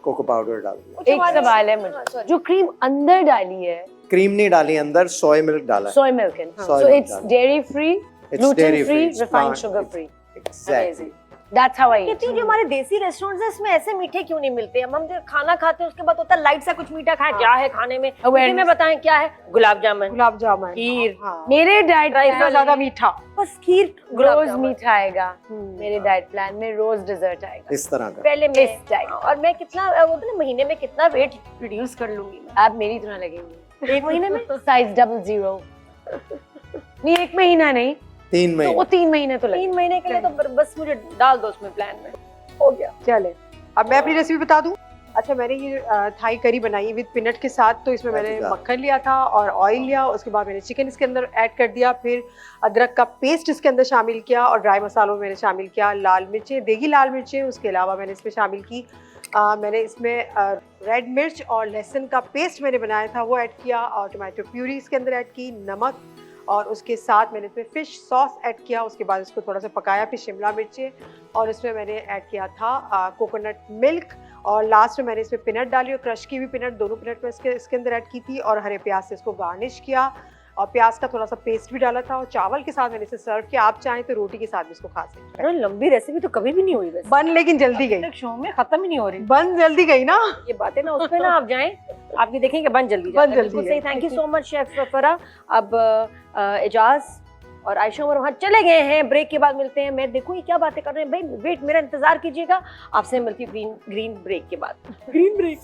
कोको पाउडर डाल दिया। एक सवाल है मुझे, sorry. जो क्रीम अंदर डाली है क्रीम नहीं डाली अंदर, सोया मिल्क डाला है। Soy milk, Soy so milk it's डाला। Dairy free, It's gluten dairy free, it's refined plant- sugar it's- free. Exactly. That's how I eat. कहती हूँ जो हमारे देसी रेस्टोरेंट्स हैं इसमें ऐसे मीठे क्यों नहीं मिलते? हम जो खाना खाते हैं उसके बाद होता है लाइट सा कुछ मीठा खाएं, क्या है खाने में? मीठे में बताएं क्या है? गुलाब जामुन, गुलाब जामुन, खीर। हाँ। मेरे डाइट इतना ज्यादा मीठा। बस खीर, गुलाब रोज जामुन। मीठा आएगा। मेरे डाइट प्लान में रोज डिजर्ट आएगा। इस तरह का। पहले मैं इस type। और मैं कितना वो तो ना महीने में कितना वेट रिड्यूस कर लूंगी मैं आप मेरी तरह लगेंगे। एक महीने में। साइज 00। नहीं, 1 महीना नहीं, 3 तो महीने। वो 3 महीने तो लगेंगे। 3 महीने के लिए तो बस मुझे डाल दो उसमें प्लान में, हो गया। चले, अब मैं अपनी रेसिपी बता दूं। अच्छा, मैंने ये थाई करी बनाई विद पीनट के साथ। तो इसमें मैंने अच्छा। मक्खन लिया था और ऑयल लिया। उसके बाद मैंने चिकन इसके अंदर ऐड कर दिया। फिर अदरक का पेस्ट इसके अंदर शामिल किया और ड्राई मसालों में मैंने शामिल किया लाल मिर्चें, देगी लाल मिर्चें। उसके अलावा मैंने इसमें शामिल की मैंने इसमें रेड मिर्च और लहसुन का पेस्ट मैंने बनाया था वो ऐड किया, और टमाटो प्यूरी इसके अंदर ऐड की, नमक, और उसके साथ मैंने इसमें फ़िश सॉस ऐड किया। उसके बाद इसको थोड़ा सा पकाया, फिर शिमला मिर्चें, और इसमें मैंने ऐड किया था कोकोनट मिल्क, और लास्ट में मैंने इसमें पीनट डाली और क्रश की हुई पीनट, दोनों पीनट में इसके अंदर ऐड की थी, और हरे प्याज से इसको गार्निश किया, और प्याज का थोड़ा सा पेस्ट भी डाला था, और चावल के साथ मैंने इसे सर्व किया। आप चाहें तो रोटी के साथ भी इसको खा सकते हैं। लंबी रेसिपी तो कभी भी नहीं हुई वैसे, बन लेकिन जल्दी गई, शो में खत्म ही नहीं हो रही बन जल्दी गई ना। ये बातें ना, उसमें ना आप जाएं, आप ये देखेंगे बन जल्दी बन जल्दी बिल्कुल है। सही। Thank you so much chef फरा। अब एजाज और आयशा उमर वहाँ चले गए हैं, ब्रेक के बाद मिलते हैं। मैं देखूँ ये क्या बातें कर रहे हैं भाई, वेट मेरा इंतजार कीजिएगा, आपसे मिलती हूँ ग्रीन ब्रेक के बाद। Green break.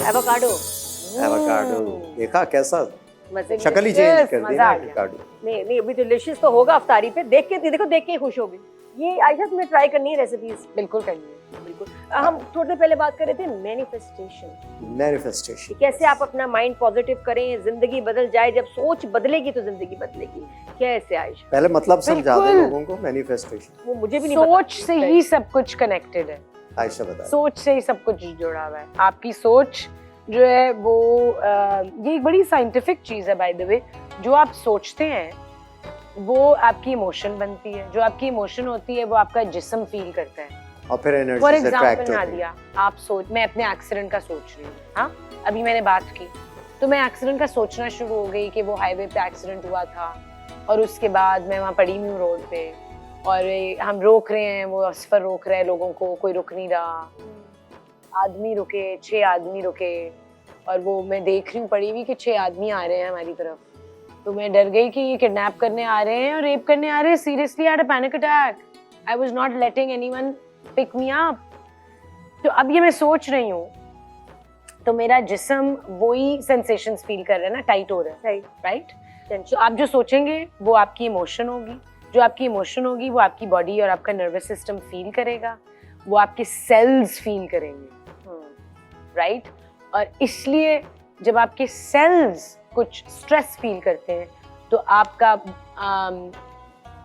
एवोकाडो एवोकाडो देखा कैसा, मजे की शक्ल ही Yes, चेंज कर दी मजा ना आ गया। एवोकाडो। नहीं नहीं, अभी डिलीशियस तो होगा अफ्तारी पे, देख के देखो, देख के ही खुश होगी। ये आयशा तुम्हें ट्राई करनी है रेसिपीज। बिल्कुल करिए। बिल्कुल। हम थोड़ी देर पहले बात कर रहे थे मैनिफेस्टेशन, मैनिफेस्टेशन। कैसे आप अपना माइंड पॉजिटिव करें, जिंदगी बदल जाए। जब सोच बदलेगी तो जिंदगी बदलेगी। कैसे आयशा? पहले मतलब समझा दे बिल्कुल। लोगों को मैनिफेस्टेशन। वो मुझे भी नहीं सोच पता। से ही सब कुछ कनेक्टेड है। आयशा बता। सोच से ही सब कुछ जुड़ा हुआ है। आपकी सोच जो है वो ये एक बड़ी साइंटिफिक चीज है बाय द वे। जो आप सोचते हैं वो आपकी इमोशन बनती है, जो आपकी इमोशन होती है वो आपका जिस्म फील करता है। और फिर फॉर एनर्जी से एग्जाम्पल अट्रैक्ट होती है। नादिया, आप सोच, मैं अपने एक्सीडेंट का सोच रही हूँ, हाँ अभी मैंने बात की तो मैं एक्सीडेंट का सोचना शुरू हो गई कि वो हाईवे पे एक्सीडेंट हुआ था, और उसके बाद मैं वहाँ पड़ी हुई हूँ रोड पे, और हम रोक रहे हैं, वो असफर रोक रहे हैं लोगों को, कोई रुक नहीं रहा। आदमी रुके, 6 आदमी रुके, और वो मैं देख रही हूँ पड़ी हुई कि 6 आदमी आ रहे हैं हमारी तरफ। तो मैं डर गई कि ये किडनैप करने आ रहे हैं और रेप करने आ रहे हैं। Seriously I had a panic attack. I was not letting anyone pick me up. तो अब ये मैं सोच रही हूँ तो मेरा जिस्म वही सेंसेशंस फील कर रहा है ना, टाइट हो रहा है, सही। राइट? तो आप जो सोचेंगे वो आपकी इमोशन होगी, जो आपकी इमोशन होगी वो आपकी बॉडी और आपका नर्वस सिस्टम फील करेगा, वो आपके सेल्स फील करेंगे, राइट? और इसलिए जब आपके सेल्स कुछ स्ट्रेस फील करते हैं तो आपका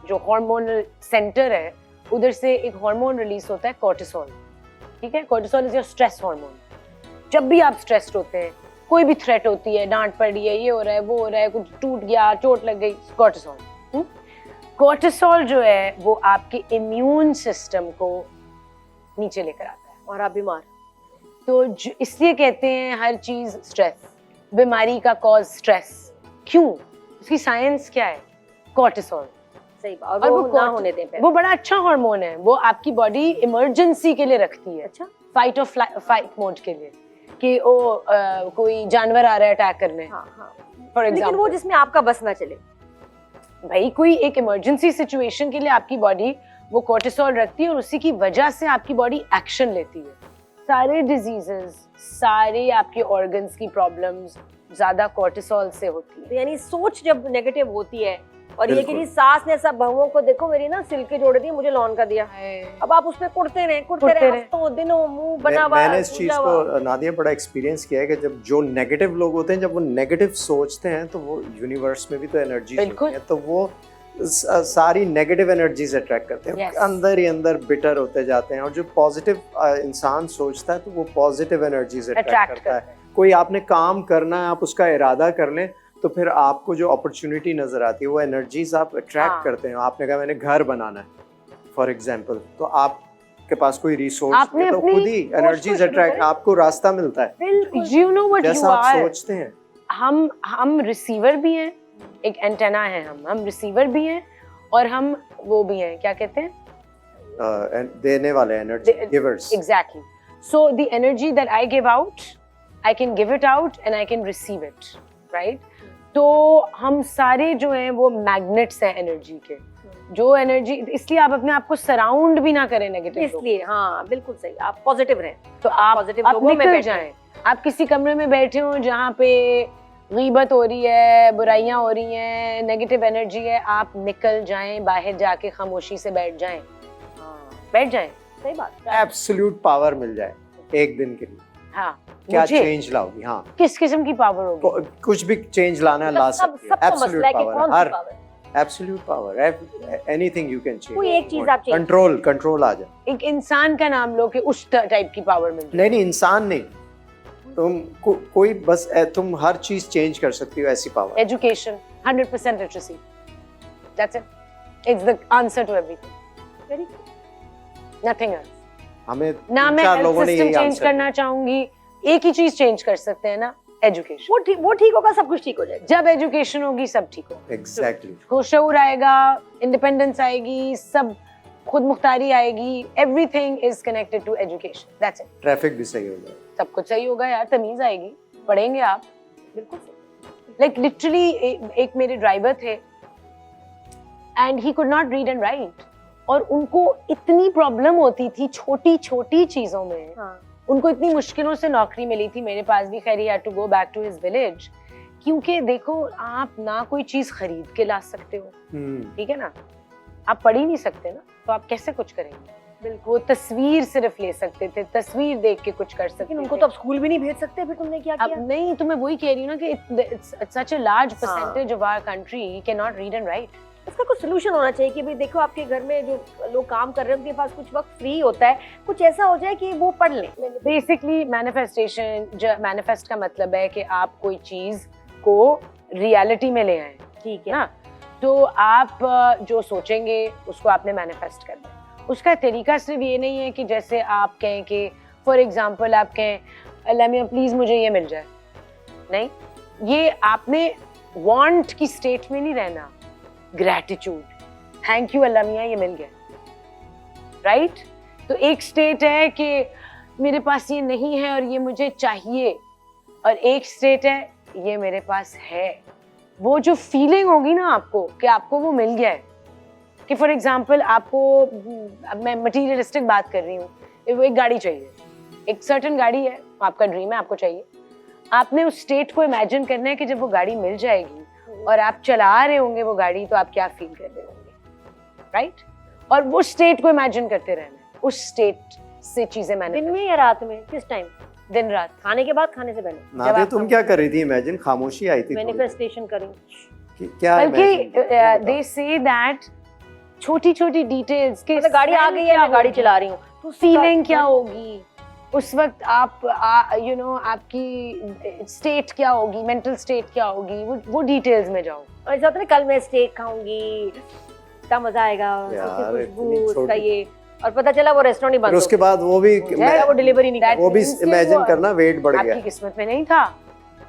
जो हार्मोनल सेंटर है उधर से एक हार्मोन रिलीज होता है, कोर्टिसोल, ठीक है, cortisol is your stress hormone. जब भी आप स्ट्रेस्ड होते हैं, कोई भी थ्रेट होती है, डांट पड़ी है, ये हो रहा है, वो हो रहा है, कुछ टूट गया, चोट लग गई, कोर्टिसोल। कोर्टिसोल जो है वो आपके इम्यून सिस्टम को नीचे लेकर आता है और आप बीमार। तो इसलिए कहते हैं हर चीज स्ट्रेस, बीमारी का कॉज स्ट्रेस। क्यों? उसकी साइंस क्या है? कोर्टिसोल। सही बात। और वो ना होने दें पहले। वो बड़ा अच्छा हार्मोन है, वो आपकी बॉडी इमरजेंसी के लिए रखती है। अच्छा, फाइट और फाइट मोड के लिए, कि कोई जानवर आ रहा है अटैक करने, हाँ हाँ। फॉर लेकिन एग्जांपल। वो जिसमें आपका बस ना चले। भाई कोई एक इमरजेंसी सिचुएशन के लिए आपकी बॉडी वो कोर्टिसोल रखती है और उसी की वजह से आपकी बॉडी एक्शन लेती है। सारे डिजीजेस, सारे आपके ऑर्गन्स की प्रॉब्लम्स ज्यादा कोर्टिसोल से होती है। तो यानी सोच जब नेगेटिव होती है, और ये कि बिल्कुल। जी सास ने सब बहुओं को देखो मेरी ना सिल्के जोड़ दी, मुझे लॉन का दिया, अब आप उस पे कुड़ते रहे हफ्तों दिनों, मुंह बना हुआ, मैंने इस चीज को नादिया बड़ा एक्सपीरियंस किया है कि जब जो नेगेटिव लोग होते हैं, जब वो नेगेटिव सोचते हैं तो वो यूनिवर्स में भी तो एनर्जी होती है, तो वो सारी नेगेटिव एनर्जीज अट्रैक्ट करते हैं। Yes. अंदर ही अंदर बिटर होते जाते हैं। और जो पॉजिटिव इंसान सोचता है तो वो पॉजिटिव एनर्जीज अट्रैक्ट करता है। कोई आपने काम करना है, आप उसका इरादा कर लें तो फिर आपको जो अपॉर्चुनिटी नजर आती है वो एनर्जीज आप अट्रैक्ट करते हैं। आपने कहा मैंने घर बनाना है फॉर एग्जांपल, तो आपके पास कोई रिसोर्स है तो खुद ही एनर्जीज अट्रैक्ट, आपको रास्ता मिलता है। You know what you जैसा आप are. सोचते हैं। हम रिसीवर भी हैं, एक एंटेना है, हम रिसीवर भी हैं और हम वो भी हैं, क्या कहते हैं, देने वाले energy givers. Exactly. So the energy that I give out, I can give it out and I can receive it, right? तो हम सारे जो हैं वो मैग्नेट्स हैं एनर्जी के। जो एनर्जी, इसलिए आप अपने आप को सराउंड भी ना करें नेगेटिव, इसलिए हाँ बिल्कुल सही, आप पॉजिटिव रहें। तो आप पॉजिटिव आप लोगों में निकल बैठें। जाएं। आप किसी कमरे में बैठे हो जहाँ पे गीबत हो रही है, बुराइयां हो रही हैं, नेगेटिव एनर्जी है, आप निकल जाएं, बाहर जाके खामोशी से बैठ जाएं, बैठ जाएं। सही बात। एब्सोल्यूट पावर मिल जाए एक दिन के लिए, हाँ, क्या मुझे चेंज लाओगी? हाँ, किस किस्म की पावर होगी? कुछ भी चेंज लाना है, ला सब सकती है। सबका एब्सोल्यूट मसला है कि पावर, कौन सी हर power. Absolute power, anything you can change. कोई एक चीज आप change कंट्रोल आ जाए। एक इंसान का नाम लो कि उस टाइप की पावर मिल जाए। नहीं, इंसान नहीं, तुम कोई बस तुम हर चीज चेंज कर सकती हो, ऐसी power. Education 100% literacy, that's it, it's the answer to everything, Very nothing else. हमें ना मैं चार हेल्थ लोगों ने सिस्टम यही चेंज आंसर करना चाहूंगी, एक ही चीज चेंज कर सकते हैं ना, एजुकेशन। वो ठीक होगा, सब कुछ ठीक हो जाएगा। जब एजुकेशन होगी सब ठीक होगा, एग्जैक्टली। खुशऊर आएगा, इंडिपेंडेंस आएगी, सब खुद मुख्तारी आएगी, everything is connected to education, that's it. Traffic भी सही हो जाए, सब कुछ सही होगा यार, तमीज आएगी, पढ़ेंगे आप। बिल्कुल सही। लाइक लिटरली एक मेरे ड्राइवर थे and he could not read and right, और उनको इतनी प्रॉब्लम होती थी छोटी छोटी चीजों में। हाँ। उनको इतनी मुश्किलों से नौकरी मिली थी मेरे पास भी, खैर he had to go back to his village, क्योंकि देखो आप ना कोई चीज खरीद के ला सकते हो, ठीक है ना, आप पढ़ ही नहीं सकते ना, तो आप कैसे कुछ करेंगे? बिल्कुल, वो तस्वीर सिर्फ ले सकते थे, तस्वीर देख के कुछ कर सकते थे। लेकिन उनको तो आप स्कूल भी नहीं भेज सकते, फिर तुमने क्या किया? अब नहीं, तो मैं वही कह रही हूँ ना कि it's such a large percentage of our country cannot read and write. इसका कुछ सोल्यूशन होना चाहिए कि भाई देखो आपके घर में जो लोग काम कर रहे हैं उनके पास कुछ वक्त फ्री होता है, कुछ ऐसा हो जाए कि वो पढ़ लें। बेसिकली मैनिफेस्टेशन, मैनिफेस्ट का मतलब है कि आप कोई चीज को रियलिटी में ले आए, ठीक है ना, तो आप जो सोचेंगे उसको आपने मैनिफेस्ट करना है। उसका तरीका सिर्फ ये नहीं है कि जैसे आप कहें कि फॉर एग्जांपल आप कहें अल्लाह मियां प्लीज मुझे ये मिल जाए, नहीं, ये आपने वांट की स्टेट में नहीं रहना, ग्रैटिट्यूड, थैंक यू अल्लाह मियां ये मिल गया, राइट? तो एक स्टेट है कि मेरे पास ये नहीं है और ये मुझे चाहिए, और एक स्टेट है ये मेरे पास है। वो जो फीलिंग होगी ना आपको कि आपको वो मिल गया है, कि फॉर एग्जांपल आपको, अब मैं मटीरियलिस्टिक बात कर रही हूँ, एक गाड़ी चाहिए, एक सर्टेन गाड़ी है, आपका ड्रीम है, आपको चाहिए, आपने उस स्टेट को इमेजिन करना है कि जब वो गाड़ी मिल जाएगी और आप चला रहे होंगे वो गाड़ी, तो आप क्या फील कर रहे होंगे, राइट? और वो स्टेट को इमेजिन करते रहना है, उस स्टेट से चीजें मैंने दिन में या रात में, किस टाइम? दिन रात, खाने के बाद, खाने से पहले? नादिया तुम क्या कर रही थी? इमेजिन, खामोशी आई थी। मैनिफेस्टेशन करी। क्या बल्कि दे से दैट छोटी छोटी डिटेल्स के मतलब गाड़ी आ गई है, मैं गाड़ी चला रही हूँ, तो फीलिंग क्या होगी उस वक्त, आप यू नो आपकी स्टेट क्या होगी, मेंटल स्टेट क्या होगी, वो डिटेल्स में जाओ। और ऐसा होता है ना, कल मैं स्टेक खाऊंगी, इतना मजा आएगा, यार, उसकी खुशबू, इतनी उसका छोटी- ये, और पता चला वो रेस्टोरेंट ही फिर बंद हो उसके गया। बाद वो भी या वो डिलीवरी नहीं कर वो भी means कि इमेजिन वो करना वेट बढ़ गया। आपकी किस्मत में नहीं था।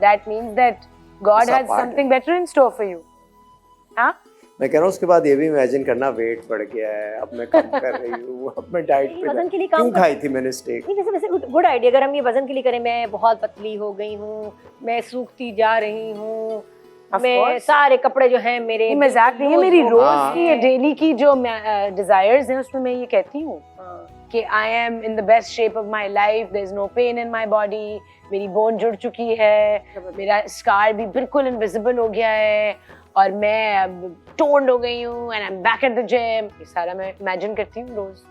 दैट मींस दैट गॉड ऐसा has part something better in store for you. हाँ, मैं कह रहा हूँ उसके बाद ये भी इमेजिन करना वेट बढ़ गया है, अब मैं कम कर रही हूँ, अब मैं डाइट पे वजन के लिए क्यों काम खाई थी मैंने स्टेक। नहीं, वैसे वैसे गुड आइडिया। अगर हम ये वजन के लिए करें, मैं बहुत पतली हो गई हूँ, मैं सूखती जा रही हूँ, Of मैं course. सारे कपड़े जो हैं मेरे, ये मजाक नहीं है, मेरी लूज हो रोज हाँ। की ये डेली की जो डिजायर्स हैं उसमें मैं ये कहती हूँ हाँ। कि I am in the best shape of my life, there is no pain in my body, मेरी बोन जुड़ चुकी है, मेरा स्कार भी बिल्कुल इनविजिबल हो गया है और मैं अब टोन्ड हो गई हूँ and I am back at the gym. ये सारा मैं इमेजिन करती हूँ रोज।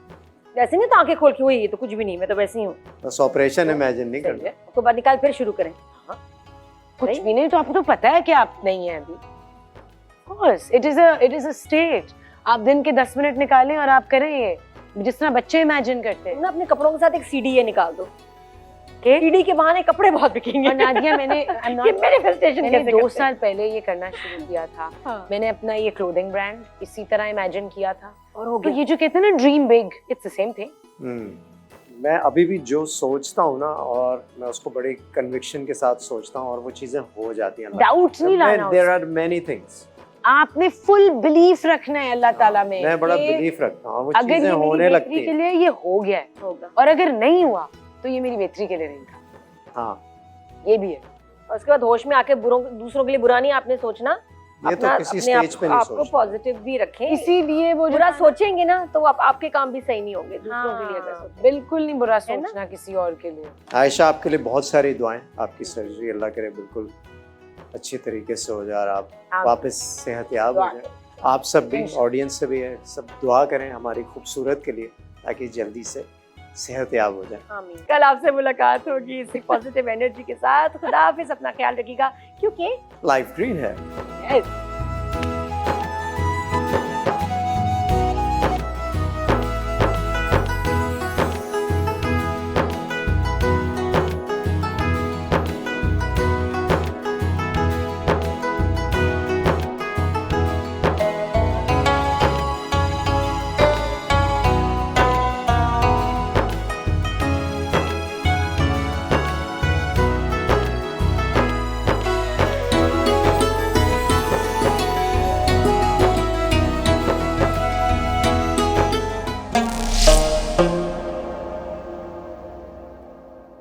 वैसे नहीं तो आंखें खोल के हुई, ये तो कुछ भी नहीं, मैं तो वैसे ही हूँ। बस ऑपरेशन इमेजिन नहीं करना। उसके बाद निकाल, फिर शुरू करें। कुछ नहीं? भी नहीं तो आपको तो पता है कि आप नहीं है अभी। Course it is a state. आप दिन के 10 मिनट निकालें और आप करें ये जिस तरह बच्चे इमेजिन करते हैं। ना अपने कपड़ों के साथ एक सीडी ये निकाल दो, सीडी के बहाने कपड़े बहुत बिकेंगे। और नादिया मैंने ये मैनिफेस्टेशन मैंने कैसे 2 करते साल पहले ये करना शुरू किया था। हाँ। मैंने अपना ये क्लोथिंग ब्रांड इसी तरह इमेजिन किया था और हो तो गया। ये जो कहते हैं ना dream big, it's the same thing. मैं अभी भी जो सोचता हूँ ना, और मैं उसको बड़ी कन्विक्शन के साथ सोचता हूँ और वो चीजें हो जाती हैं। डाउट नहीं लाना देयर उसमें। Are many things. आपने फुल बिलीफ रखना है अल्लाह ताला में। मैं बड़ा कि बिलीफ रखता हूँ, वो अगर चीजें ये मेरी होने बेहतरी लगती के हैं। लिए ये हो गया है होगा। और अगर नहीं हुआ तो ये मेरी बेहतरी के लिए नहीं था। हाँ, ये भी है। और उसके बाद होश में आके दूसरों के लिए बुरा नहीं आपने सोचना, ये तो अपना किसी अपने आप स्टेज पे नहीं आपको सोचना। पॉजिटिव भी रखें। इसीलिए वो जो बुरा सोचेंगे ना तो आपके काम भी सही नहीं होंगे दूसरों हाँ, के लिए। अगर सोचें बिल्कुल नहीं बुरा है ना? सोचना किसी और के लिए। आयशा, आपके लिए बहुत सारी दुआएं। आपकी सर्जरी अल्लाह करे बिल्कुल अच्छी तरीके से हो जाए और आप हाँ। वापस सेहतयाब हो दुआ जाए। आप सब भी, इंशाल्लाह। ऑडियंस से भी है, सब दुआ करें हमारी खूबसूरत के लिए ताकि जल्दी से सेहतयाब हो जाए। आमीन। कल आपसे मुलाकात होगी इसी पॉजिटिव एनर्जी के साथ। खुदा हाफिज, अपना ख्याल रखिएगा क्योंकि लाइफ ग्रीन है। yes,